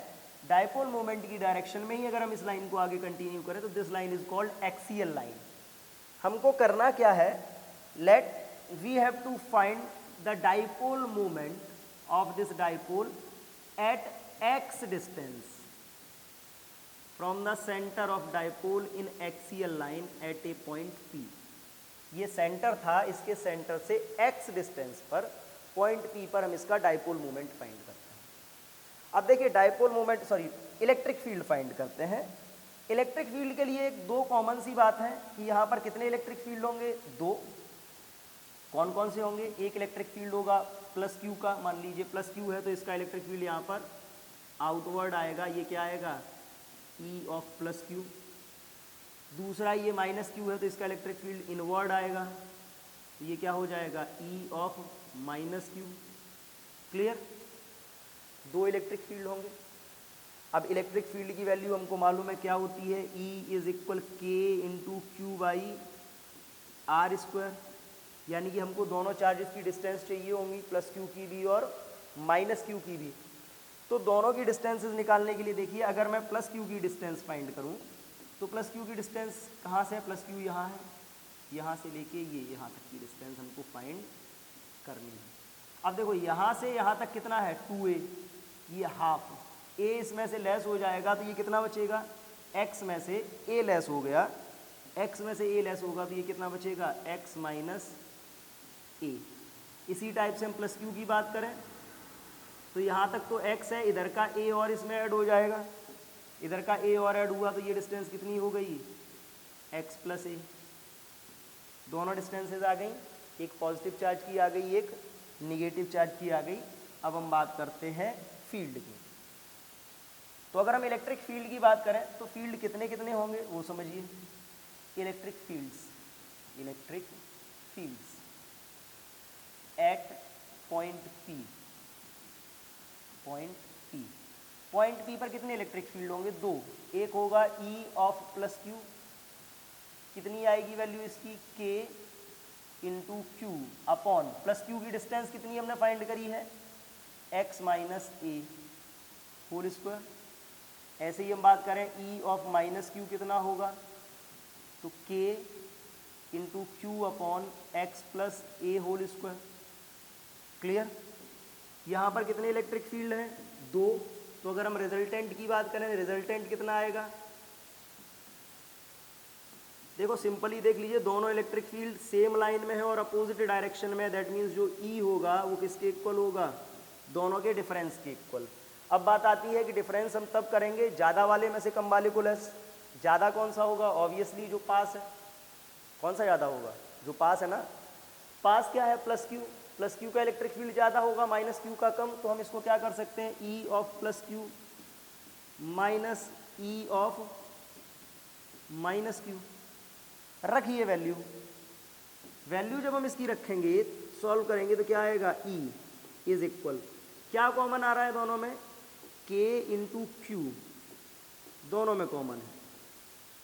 डायपोल मोमेंट की डायरेक्शन में ही, अगर हम इस लाइन को आगे कंटिन्यू करें तो this line is called axial line. हमको करना क्या है, let we have to find the dipole moment of this dipole at x distance from the centre of dipole in axial line at a point P। ये सेंटर था, इसके सेंटर से x डिस्टेंस पर पॉइंट P पर हम इसका डाइपोल मोमेंट फाइंड करते हैं। अब देखिए dipole moment electric field find करते हैं। इलेक्ट्रिक फील्ड के लिए एक दो कॉमन सी बात है कि यहाँ पर कितने इलेक्ट्रिक फील्ड होंगे, दो। कौन कौन से होंगे, एक इलेक्ट्रिक फील्ड होगा प्लस क्यू का, मान लीजिए प्लस क्यू है तो इसका इलेक्ट्रिक फील्ड यहाँ पर आउटवर्ड आएगा, ये क्या आएगा, ई ऑफ प्लस क्यू। दूसरा ये माइनस क्यू है तो इसका इलेक्ट्रिक फील्ड इनवर्ड आएगा, तो ये क्या हो जाएगा, ई ऑफ माइनस क्यू। क्लियर, दो इलेक्ट्रिक फील्ड होंगे। अब इलेक्ट्रिक फील्ड की वैल्यू हमको मालूम है क्या होती है, E इज इक्वल के into q by r square, यानी कि हमको दोनों चार्जेस की डिस्टेंस चाहिए होंगी, प्लस क्यू की भी और माइनस क्यू की भी। तो दोनों की डिस्टेंसेस निकालने के लिए देखिए, अगर मैं प्लस क्यू की डिस्टेंस फाइंड करूं तो प्लस क्यू की डिस्टेंस कहाँ से है, प्लस क्यू यहाँ है, यहाँ से लेके ये यहाँ तक की डिस्टेंस हमको फाइंड करनी है। अब देखो यहाँ से यहाँ तक कितना है, 2a, ये हाफ, a इसमें से लेस हो जाएगा तो ये कितना बचेगा, x में से a लेस हो गया, x में से a लेस होगा तो ये कितना बचेगा, x माइनस a। इसी टाइप से हम प्लस क्यू की बात करें तो यहाँ तक तो x है, इधर का a और इसमें ऐड हो जाएगा, इधर का a और ऐड हुआ तो ये डिस्टेंस कितनी हो गई, x प्लस a। दोनों डिस्टेंसेज आ गई, एक पॉजिटिव चार्ज की आ गई, एक निगेटिव चार्ज की आ गई। अब हम बात करते हैं फील्ड की। तो अगर हम इलेक्ट्रिक फील्ड की बात करें तो फील्ड कितने कितने होंगे वो समझिए। Electric fields at point P पर कितने इलेक्ट्रिक फील्ड होंगे, दो। एक होगा E ऑफ प्लस क्यू, कितनी आएगी वैल्यू इसकी, K into Q upon plus Q की डिस्टेंस कितनी हमने फाइंड करी है, x minus a whole square. ऐसे ही हम बात करें E ऑफ माइनस क्यू कितना होगा, तो K into Q upon x plus a whole square. Clear, यहाँ पर कितने इलेक्ट्रिक फील्ड हैं, दो। तो अगर हम रिजल्टेंट की बात करें, रिजल्टेंट कितना आएगा, देखो सिंपली देख लीजिए, दोनों इलेक्ट्रिक फील्ड सेम लाइन में है और अपोजिट डायरेक्शन में, दैट मीन्स जो E होगा वो किसके इक्वल होगा, दोनों के डिफरेंस के इक्वल। अब बात आती है कि डिफरेंस हम तब करेंगे ज़्यादा वाले में से कम वाले को लेस। ज़्यादा कौन सा होगा, ऑब्वियसली जो पास है। कौन सा ज़्यादा होगा, जो पास है ना। पास क्या है, प्लस क्यू का इलेक्ट्रिक फील्ड ज़्यादा होगा, माइनस क्यू का कम। तो हम इसको क्या कर सकते हैं, E of plus Q minus E of minus Q. रखिए वैल्यू जब हम इसकी रखेंगे, सॉल्व करेंगे तो क्या आएगा, E इज इक्वल, क्या कॉमन आ रहा है दोनों में, K इंटू क्यू, दोनों में कॉमन है।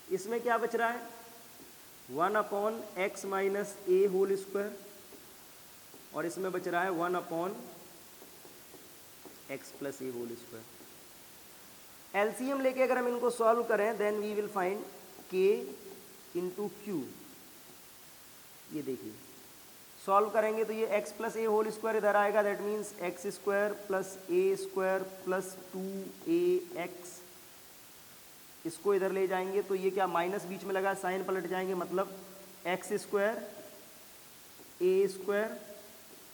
इसमें क्या बच रहा है, 1 upon x minus a whole square, और इसमें बच रहा है 1 upon x plus a whole square. LCM लेके अगर हम इनको सॉल्व करें, then we will find K into q. ये देखिए सॉल्व करेंगे तो ये x plus a whole square इधर आएगा, that means x square plus a square plus 2ax। इसको इधर ले जाएंगे तो ये क्या, माइनस बीच में लगा, साइन पलट जाएंगे, मतलब एक्स स्क्वायर ए स्क्वायर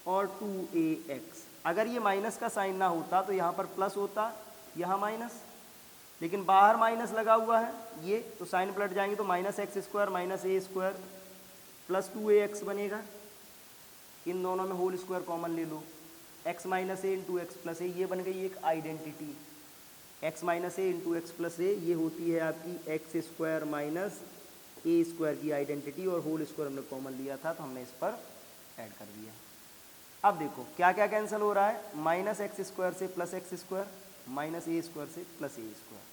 और 2ax। अगर ये माइनस का साइन ना होता तो यहाँ पर प्लस होता, यहाँ माइनस, लेकिन बाहर माइनस लगा हुआ है ये, तो साइन पलट जाएंगे तो minus x square minus a square plus 2ax बनेगा। इन दोनों में होल स्क्वायर कॉमन ले लो, x माइनस ए इंटू एक्स प्लस ए, ये बन गई एक आइडेंटिटी। x माइनस ए इंटू एक्स प्लस ए, ये होती है आपकी x square minus a square की आइडेंटिटी, और होल स्क्वायर हमने कॉमन लिया था तो हमने इस पर ऐड कर दिया। अब देखो क्या क्या कैंसिल हो रहा है, माइनस एक्स स्क्वायर से plus x square, minus a square से प्लस ए स्क्वायर,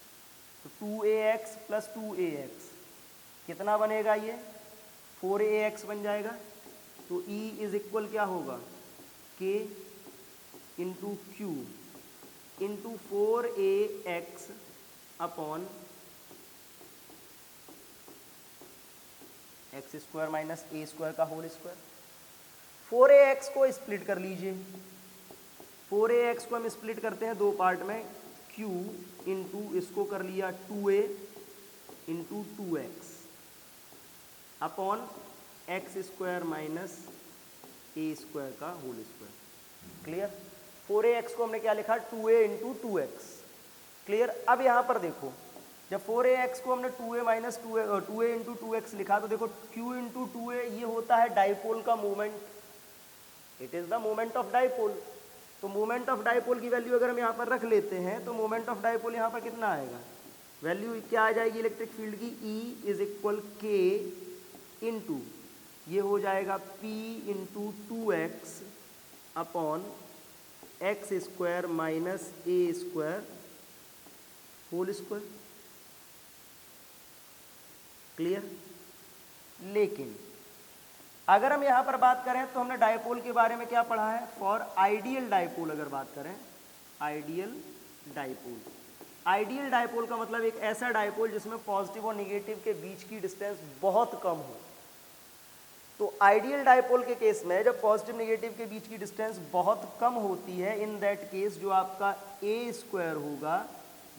तो 2ax प्लस 2ax कितना बनेगा, ये 4ax बन जाएगा। तो E इज इक्वल क्या होगा, K into Q into 4ax upon x square minus a square का होल स्क्वायर। 4ax को स्प्लिट कर लीजिए, 4ax को हम स्प्लिट करते हैं दो पार्ट में, q इंटू इसको कर लिया 2a into 2x upon x square minus a square का होल स्क्वायर। क्लियर। 4ax को हमने क्या लिखा, 2a इंटू 2x। क्लियर। अब यहाँ पर देखो, जब 4ax को हमने 2a minus 2a into 2x लिखा, तो देखो q इंटू 2a ये होता है डाइपोल का moment, it is the moment of dipole. तो मोमेंट ऑफ डाइपोल की वैल्यू अगर हम यहाँ पर रख लेते हैं तो मोमेंट ऑफ डाइपोल यहाँ पर कितना आएगा, वैल्यू क्या आ जाएगी इलेक्ट्रिक फील्ड की, E इज इक्वल के इंटू ये हो जाएगा P into 2x upon x square minus a square whole square. Clear. लेकिन अगर हम यहाँ पर बात करें तो हमने डाइपोल के बारे में क्या पढ़ा है, फॉर आइडियल डाइपोल अगर बात करें, आइडियल डाइपोल, आइडियल डाइपोल का मतलब एक ऐसा डाइपोल जिसमें पॉजिटिव और निगेटिव के बीच की डिस्टेंस बहुत कम हो। तो आइडियल डाइपोल के केस में जब पॉजिटिव निगेटिव के बीच की डिस्टेंस बहुत कम होती है, इन दैट केस जो आपका ए स्क्वायर होगा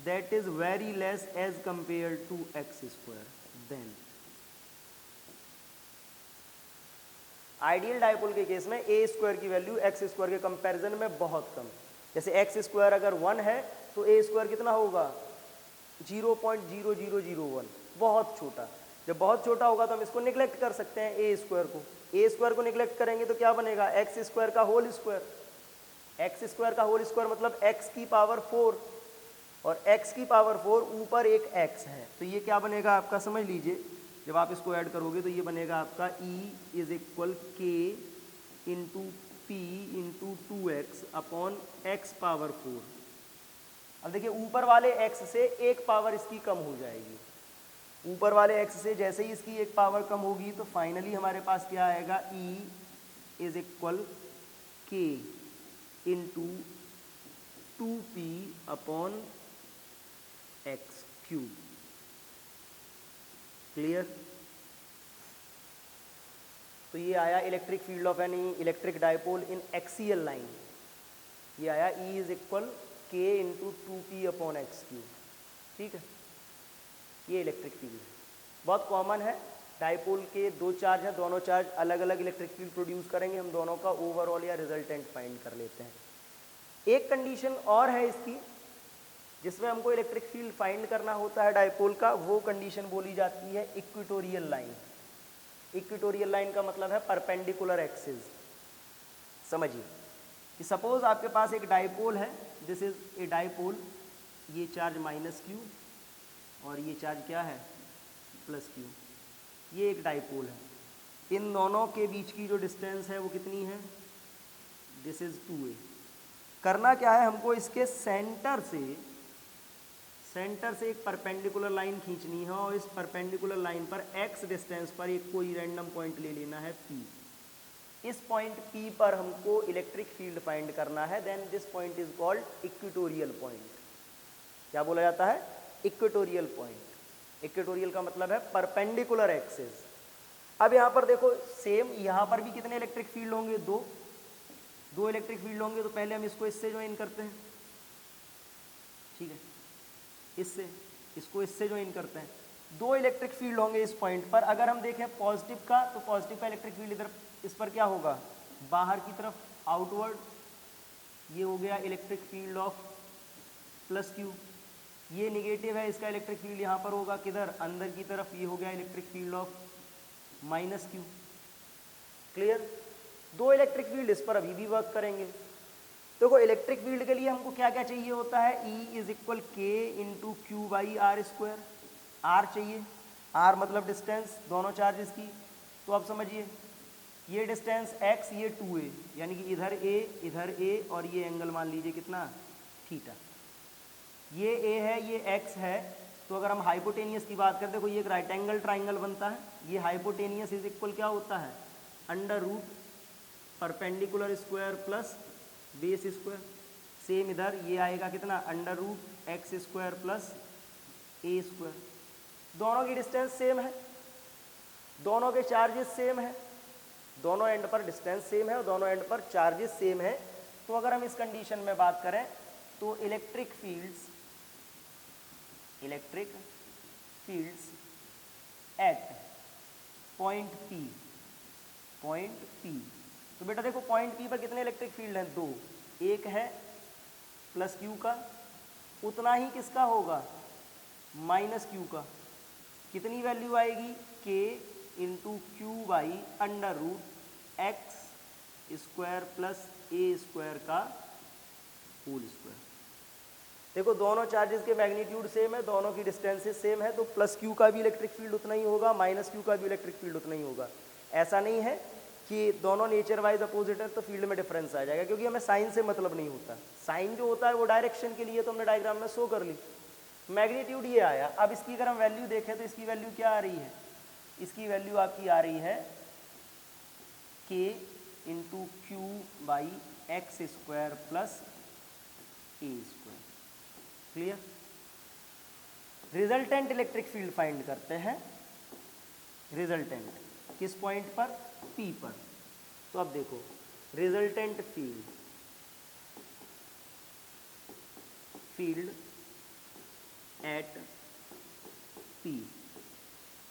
that is very less as compare to x square. Then ideal dipole के केस में ए स्क्वायर की वैल्यू एक्स स्क्वायर के कंपैरिजन में बहुत कम। जैसे एक्स स्क्वायर अगर 1 है तो ए स्क्वायर कितना होगा, 0.0001, बहुत छोटा। जब बहुत छोटा होगा तो हम इसको निगलेक्ट कर सकते हैं ए स्क्वायर को। ए स्क्वायर को निगलेक्ट करेंगे तो क्या बनेगा, एक्स स्क्वायर का होल स्क्वायर। एक्स स्क्वायर का होल स्क्वायर मतलब एक्स की पावर 4, और एक्स की पावर 4 ऊपर एक एक्स है, तो ये क्या बनेगा आपका, समझ लीजिए जब आप इसको ऐड करोगे तो ये बनेगा आपका E इज इक्वल के into P into 2x upon x power 4। अब देखिए ऊपर वाले x से एक पावर इसकी कम हो जाएगी, ऊपर वाले x से जैसे ही इसकी एक पावर कम होगी तो फाइनली हमारे पास क्या आएगा, E इज इक्वल के into 2p upon x cube. Clear. तो ये आया electric field of any electric dipole in axial line, ये आया E इज इक्वल के into 2p upon x cube. ठीक है, ये इलेक्ट्रिक फील्ड है, बहुत कॉमन है। डाइपोल के दो चार्ज हैं, दोनों चार्ज अलग अलग इलेक्ट्रिक फील्ड प्रोड्यूस करेंगे, हम दोनों का ओवरऑल या रिजल्टेंट फाइंड कर लेते हैं। एक कंडीशन और है इसकी जिसमें हमको इलेक्ट्रिक फील्ड फाइंड करना होता है डाइपोल का, वो कंडीशन बोली जाती है इक्वेटोरियल लाइन। इक्वेटोरियल लाइन का मतलब है परपेंडिकुलर एक्सिस। समझिए कि सपोज आपके पास एक डाइपोल है, दिस इज ए डाइपोल, ये चार्ज माइनस क्यू और ये चार्ज क्या है, प्लस क्यू। ये एक डाइपोल है, इन दोनों के बीच की जो डिस्टेंस है वो कितनी है, दिस इज 2a। करना क्या है, हमको इसके सेंटर से एक परपेंडिकुलर लाइन खींचनी है, और इस परपेंडिकुलर लाइन पर x डिस्टेंस पर एक कोई रैंडम पॉइंट ले लेना है P। इस पॉइंट P पर हमको इलेक्ट्रिक फील्ड फाइंड करना है, then this point is called equatorial point. क्या बोला जाता है, इक्वेटोरियल पॉइंट। इक्वेटोरियल का मतलब है परपेंडिकुलर एक्सिस। अब यहाँ पर देखो सेम, यहाँ पर भी कितने इलेक्ट्रिक फील्ड होंगे, दो इलेक्ट्रिक फील्ड होंगे। तो पहले हम इसको इससे ज्वाइन करते हैं, ठीक है, इसको इससे ज्वाइन करते हैं। दो इलेक्ट्रिक फील्ड होंगे इस पॉइंट पर। अगर हम देखें पॉजिटिव का, तो पॉजिटिव का इलेक्ट्रिक फील्ड इधर इस पर क्या होगा, बाहर की तरफ, आउटवर्ड। ये हो गया electric field of plus Q. ये निगेटिव है, इसका इलेक्ट्रिक फील्ड यहाँ पर होगा किधर, अंदर की तरफ। ये हो गया electric field of minus Q. Clear. दो इलेक्ट्रिक फील्ड इस पर अभी भी वर्क करेंगे। देखो इलेक्ट्रिक फील्ड के लिए हमको क्या क्या चाहिए होता है, E इज इक्वल के into q by r square. R चाहिए, आर मतलब डिस्टेंस दोनों चार्जेस की। तो अब समझिए ये डिस्टेंस x, ये 2a, यानी कि इधर a और ये एंगल मान लीजिए कितना, थीटा। ये a है, ये x है। तो अगर हम हाइपोटेनियस की बात करते हैं, देखो ये एक राइट एंगल ट्राइंगल बनता है। ये हाइपोटेनियस इज इक्वल क्या होता है, under root perpendicular square plus base square. Same इधर ये आएगा कितना, under root x square plus a square. दोनों की डिस्टेंस सेम है, दोनों के चार्जेस सेम है, दोनों एंड पर डिस्टेंस सेम है और दोनों एंड पर चार्जेस सेम है। तो अगर हम इस कंडीशन में बात करें तो electric fields at point P तो बेटा देखो पॉइंट P पर कितने इलेक्ट्रिक फील्ड हैं? 2, एक है प्लस Q का, उतना ही किसका होगा? माइनस Q का। कितनी वैल्यू आएगी? K into q by under root x square plus a square का होल स्क्वायर। देखो दोनों चार्जेस के मैग्नीट्यूड सेम है, दोनों की डिस्टेंसेस सेम है, तो प्लस Q का भी इलेक्ट्रिक फील्ड उतना ही होगा, माइनस Q का भी इलेक्ट्रिक फील्ड उतना ही होगा। ऐसा नहीं है कि दोनों नेचर वाइज अपोजिट है तो फील्ड में डिफरेंस आ जाएगा, क्योंकि हमें साइन से मतलब नहीं होता। साइन जो होता है वो डायरेक्शन के लिए तो हमने डायग्राम में शो कर ली। मैग्नीट्यूड ये आया। अब इसकी अगर हम वैल्यू देखें तो इसकी वैल्यू क्या आ रही है? इसकी वैल्यू आपकी आ रही है K into q by x square plus a square. Clear? Resultant electric field find करते हैं। रिजल्टेंट किस पॉइंट पर? P पर। तो अब देखो resultant field at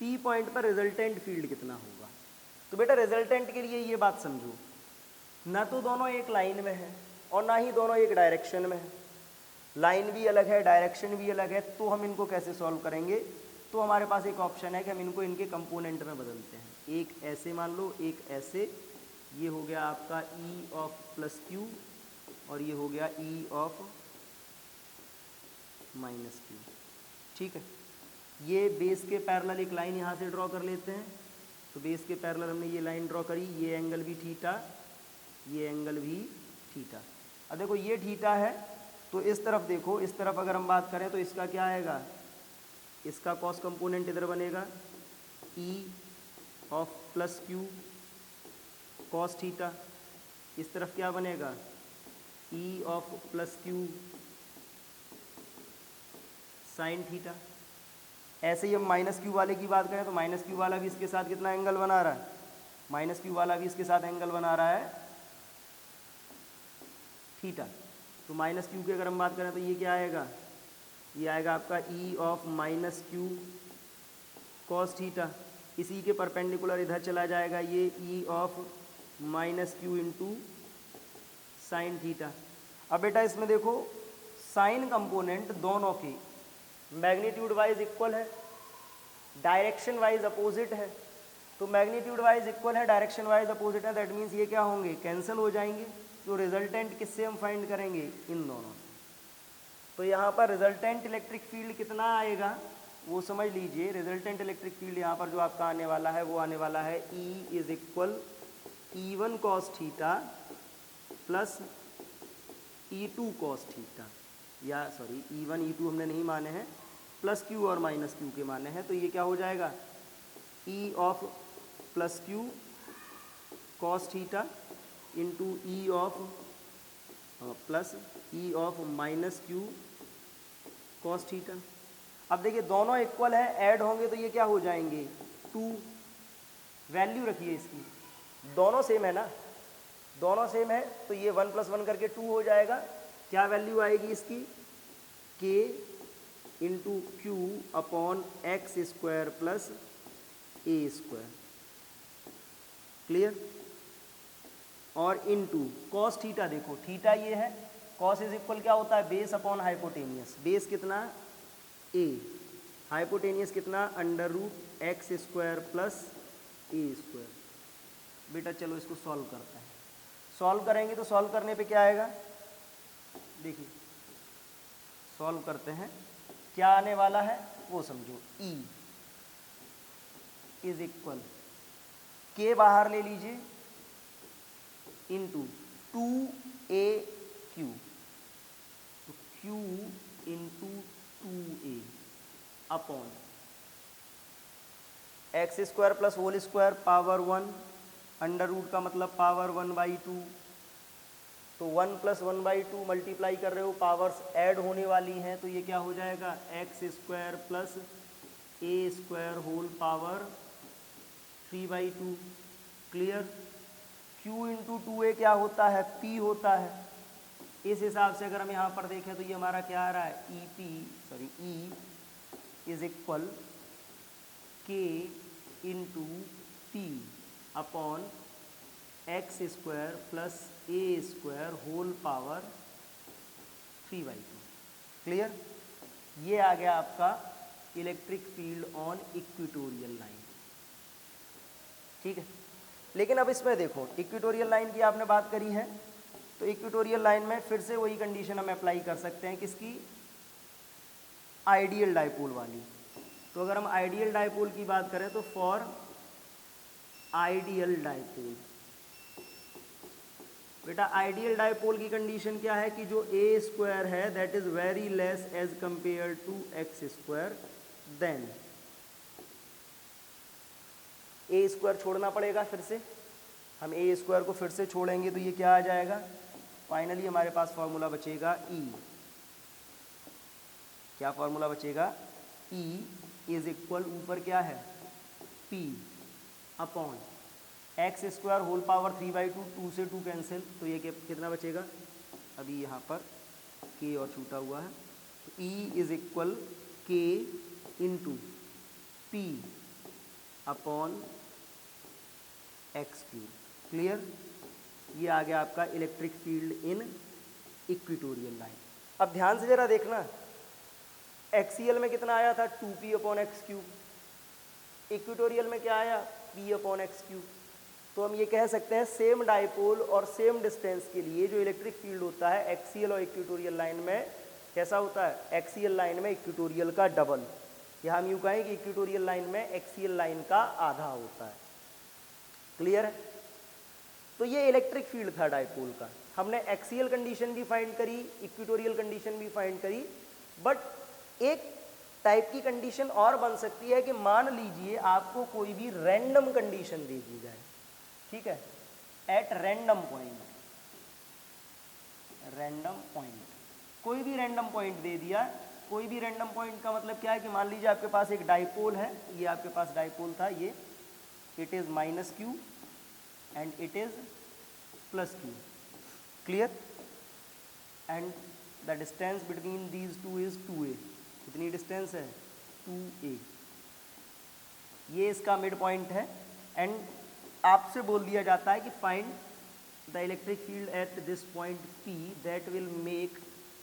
P point पर रिजल्टेंट फील्ड कितना होगा? तो बेटा रिजल्टेंट के लिए ये बात समझो, ना तो दोनों एक लाइन में है और ना ही दोनों एक डायरेक्शन में है। लाइन भी अलग है, डायरेक्शन भी अलग है, तो हम इनको कैसे सॉल्व करेंगे? तो हमारे पास एक ऑप्शन है कि हम इनको इनके कंपोनेंट में बदलते हैं। एक ऐसे मान लो, एक ऐसे। ये हो गया आपका E ऑफ प्लस क्यू और ये हो गया E ऑफ माइनस क्यू। ठीक है, ये बेस के पैरेलल एक लाइन यहाँ से ड्रॉ कर लेते हैं। तो बेस के पैरेलल हमने ये लाइन ड्रॉ करी, ये एंगल भी थीटा, ये एंगल भी थीटा। अब देखो ये थीटा है, तो इस तरफ देखो, इस तरफ अगर हम बात करें तो इसका क्या आएगा? इसका कॉस कंपोनेंट इधर बनेगा E of plus Q cos theta. इस तरफ क्या बनेगा? E of plus Q sine theta. ऐसे ही हम माइनस क्यू वाले की बात करें तो माइनस क्यू वाला भी इसके साथ कितना एंगल बना रहा है? माइनस क्यू वाला भी इसके साथ एंगल बना रहा है थीटा। तो माइनस क्यू की अगर हम बात करें तो ये क्या आएगा? ये आएगा आपका E of minus Q cos theta. इसी के परपेंडिकुलर इधर चला जाएगा ये E of minus Q into sine theta. अब बेटा इसमें देखो साइन कंपोनेंट दोनों के मैग्नीट्यूड वाइज इक्वल है, डायरेक्शन वाइज अपोजिट है। तो मैग्नीट्यूड वाइज इक्वल है, डायरेक्शन वाइज अपोजिट है, दैट मीन्स ये क्या होंगे? कैंसिल हो जाएंगे। तो रिजल्टेंट किससे हम फाइंड करेंगे? इन दोनों। तो यहाँ पर रिजल्टेंट इलेक्ट्रिक फील्ड कितना आएगा वो समझ लीजिए। रिजल्टेंट इलेक्ट्रिक फील्ड यहाँ पर जो आपका आने वाला है वो आने वाला है E is equal E1 cos theta plus E2 cos theta, या सॉरी E1 E2 हमने नहीं माने हैं, प्लस क्यू और माइनस क्यू के माने हैं। तो ये क्या हो जाएगा? E of plus Q cos theta into E of plus E of minus Q cos theta. अब देखिए दोनों इक्वल है, ऐड होंगे तो ये क्या हो जाएंगे? 2। वैल्यू रखिए इसकी, दोनों सेम है ना, दोनों सेम है तो ये 1 + 1 करके 2 हो जाएगा। क्या वैल्यू आएगी इसकी? K into Q upon x square plus a square. Clear? और इनटू कॉस थीटा, देखो थीटा ये है, कॉस इज इक्वल क्या होता है? Base upon hypotenuse. बेस कितना? ए। हाइपोटेनियस कितना? Under root x square plus a square. बेटा चलो इसको सॉल्व करते हैं। सॉल्व करेंगे तो सॉल्व करने पे क्या आएगा? देखिए सॉल्व करते हैं, क्या आने वाला है वो समझो। E इज इक्वल K बाहर ले लीजिए इंटू 2AQ, तो Q into 2A upon x square plus whole square power 1, under root का मतलब पावर 1/2। तो 1 + 1/2 मल्टीप्लाई कर रहे हो, पावर्स ऐड होने वाली हैं, तो ये क्या हो जाएगा? X square plus a square whole power 3/2। Clear? Q into 2A क्या होता है? P होता है। इस हिसाब से अगर हम यहाँ पर देखें तो ये हमारा क्या आ रहा है? E is equal K into P upon x square plus a square whole power 3/2। Clear? ये आ गया आपका electric field on equatorial line. ठीक है, लेकिन अब इसमें देखो, इक्वेटोरियल लाइन की आपने बात करी है, तो इक्वेटोरियल लाइन में फिर से वही कंडीशन हम अप्लाई कर सकते हैं, किसकी? आइडियल डाइपोल वाली। तो अगर हम आइडियल डाइपोल की बात करें तो फॉर आइडियल डाइपोल, बेटा आइडियल डाइपोल की कंडीशन क्या है कि जो ए स्क्वायर है that is very less as compare to x square, then a square छोड़ना पड़ेगा। फिर से हम ए स्क्वायर को फिर से छोड़ेंगे तो ये क्या आ जाएगा? फाइनली हमारे पास फॉर्मूला बचेगा ई। क्या फॉर्मूला बचेगा? ई इज इक्वल, ऊपर क्या है? P upon x square whole power 3/2, 2 से 2 कैंसिल, तो ये कितना बचेगा? अभी यहाँ पर के और छूटा हुआ है, तो ई इज इक्वल के into P upon x cube. Clear? ये आ गया आपका इलेक्ट्रिक फील्ड इन इक्वेटोरियल लाइन। अब ध्यान से जरा देखना, एक्सियल में कितना आया था? 2p upon x cube. Equatorial में क्या आया? p upon x cube. तो हम ये कह सकते हैं सेम डाइपोल और सेम डिस्टेंस के लिए जो इलेक्ट्रिक फील्ड होता है एक्सियल और इक्वेटोरियल लाइन में कैसा होता है? एक्सियल लाइन में इक्वेटोरियल का डबल, या हम यूँ कहें कि इक्वेटोरियल लाइन में एक्सियल लाइन का आधा होता है। क्लियर है? तो ये इलेक्ट्रिक फील्ड था डाइपोल का। हमने एक्सियल कंडीशन भी फाइंड करी, इक्वेटोरियल कंडीशन भी फाइंड करी, बट एक टाइप की कंडीशन और बन सकती है कि मान लीजिए आपको कोई भी रैंडम कंडीशन दे दी जाए, ठीक है, at random point, random point, कोई भी रैंडम पॉइंट दे दिया। कोई भी रैंडम पॉइंट का मतलब क्या है कि मान लीजिए आपके पास एक डाइपोल है, ये आपके पास डाइपोल था, ये it is minus q and it is plus Q. Clear? And the distance between these two is 2a। कितनी डिस्टेंस है? 2a। ये इसका मिड पॉइंट है, एंड आपसे बोल दिया जाता है कि find the electric field at this point P that will make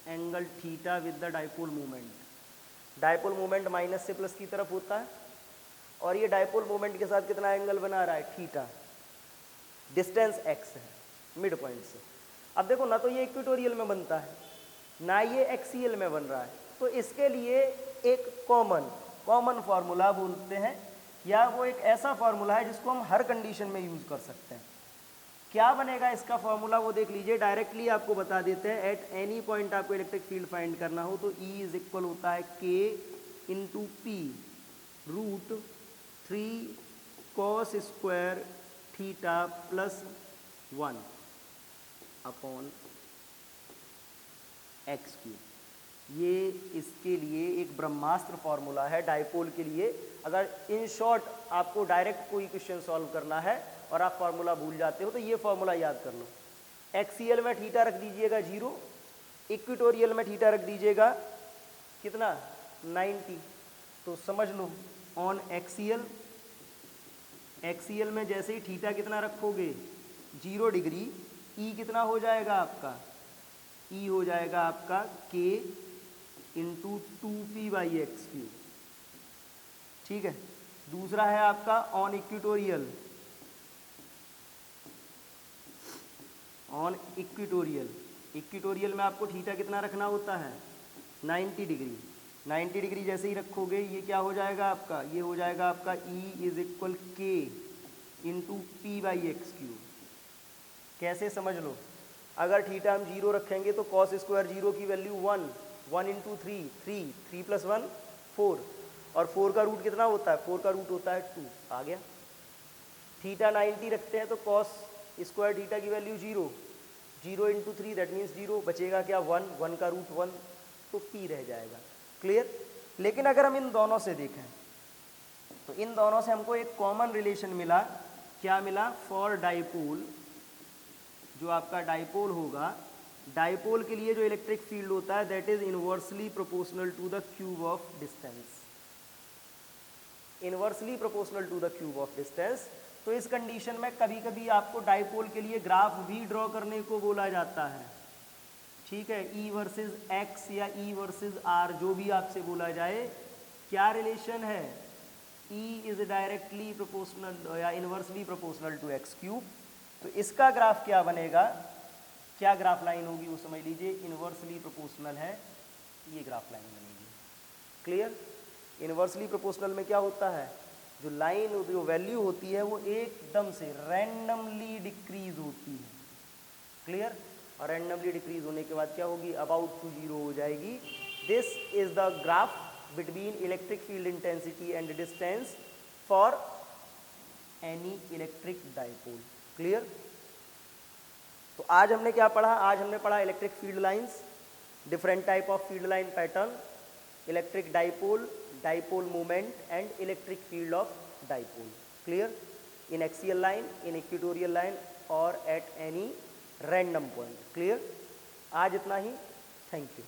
angle theta with the dipole moment. Dipole moment minus से प्लस की तरफ होता है, और ये डाइपोल मोमेंट के साथ कितना एंगल बना रहा है? थीटा। डिस्टेंस x है मिड पॉइंट से। अब देखो ना, तो ये इक्वेटोरियल में बनता है ना ये एक्सियल में बन रहा है, तो इसके लिए एक कॉमन फार्मूला बोलते हैं, या वो एक ऐसा फार्मूला है जिसको हम हर कंडीशन में यूज कर सकते हैं। क्या बनेगा इसका फार्मूला वो देख लीजिए, डायरेक्टली आपको बता देते हैं। एट एनी पॉइंट आपको इलेक्ट्रिक फील्ड फाइंड करना हो तो E इज इक्वल होता है K into p root 3 cos square theta plus 1 upon x cube. ये इसके लिए एक ब्रह्मास्त्र फॉर्मूला है डाइपोल के लिए। अगर इन शॉर्ट आपको डायरेक्ट कोई क्वेश्चन सॉल्व करना है और आप फार्मूला भूल जाते हो तो ये फार्मूला याद कर लो। एक्सियल में थीटा रख दीजिएगा 0, इक्वेटोरियल में थीटा रख दीजिएगा कितना? 90। तो समझ लो ऑन एक्सियल में जैसे ही थीटा कितना रखोगे? 0 डिग्री, ई कितना हो जाएगा आपका? ई हो जाएगा आपका K इंटू 2p/x³। ठीक है। दूसरा है आपका ऑन इक्वेटोरियल, इक्वेटोरियल में आपको थीटा कितना रखना होता है? 90 डिग्री। 90 डिग्री जैसे ही रखोगे ये क्या हो जाएगा आपका? ये हो जाएगा आपका E is equal K into p/x³। कैसे समझ लो, अगर थीटा हम 0 रखेंगे तो cos स्क्वायर 0 की वैल्यू 1, 1 इंटू 3, 3 प्लस 1 4, और 4 का रूट कितना होता है? 4 का रूट होता है 2। आ गया। थीटा 90 रखते हैं तो cos स्क्वायर थीटा की वैल्यू 0, 0 इंटू 3 दैट मीन्स 0, बचेगा क्या? 1, 1 का रूट 1, तो p रह जाएगा। क्लियर? लेकिन अगर हम इन दोनों से देखें तो इन दोनों से हमको एक कॉमन रिलेशन मिला। क्या मिला? फॉर डाइपोल, जो आपका डाइपोल होगा, डाइपोल के लिए जो इलेक्ट्रिक फील्ड होता है that is inversely proportional to the cube of distance. Inversely proportional to the cube of distance. तो इस कंडीशन में कभी कभी आपको डाइपोल के लिए ग्राफ भी ड्रॉ करने को बोला जाता है, ठीक है। ई वर्सेस एक्स या ई वर्सेस आर, जो भी आपसे बोला जाए, क्या रिलेशन है, ई इज डायरेक्टली प्रोपोर्शनल या inversely proportional to x cube. तो इसका ग्राफ क्या बनेगा, क्या ग्राफ लाइन होगी वो समझ लीजिए, इनवर्सली प्रोपोर्शनल है, ये ग्राफ लाइन बनेगी। क्लियर। इनवर्सली प्रोपोर्शनल में क्या होता है, जो लाइन जो वैल्यू होती है वो एकदम से रैंडमली डिक्रीज होती है। क्लियर। और रैंडमली डिक्रीज होने के बाद क्या होगी, अबाउट टू जीरो हो जाएगी। This is the graph between electric field intensity and distance for any electric dipole. Clear. तो आज हमने क्या पढ़ा, आज हमने पढ़ा electric field lines, different type of field line pattern, electric dipole, dipole moment and electric field of dipole. Clear. In axial line, in equatorial line और at any random point. Clear. आज इतना ही, थैंक यू।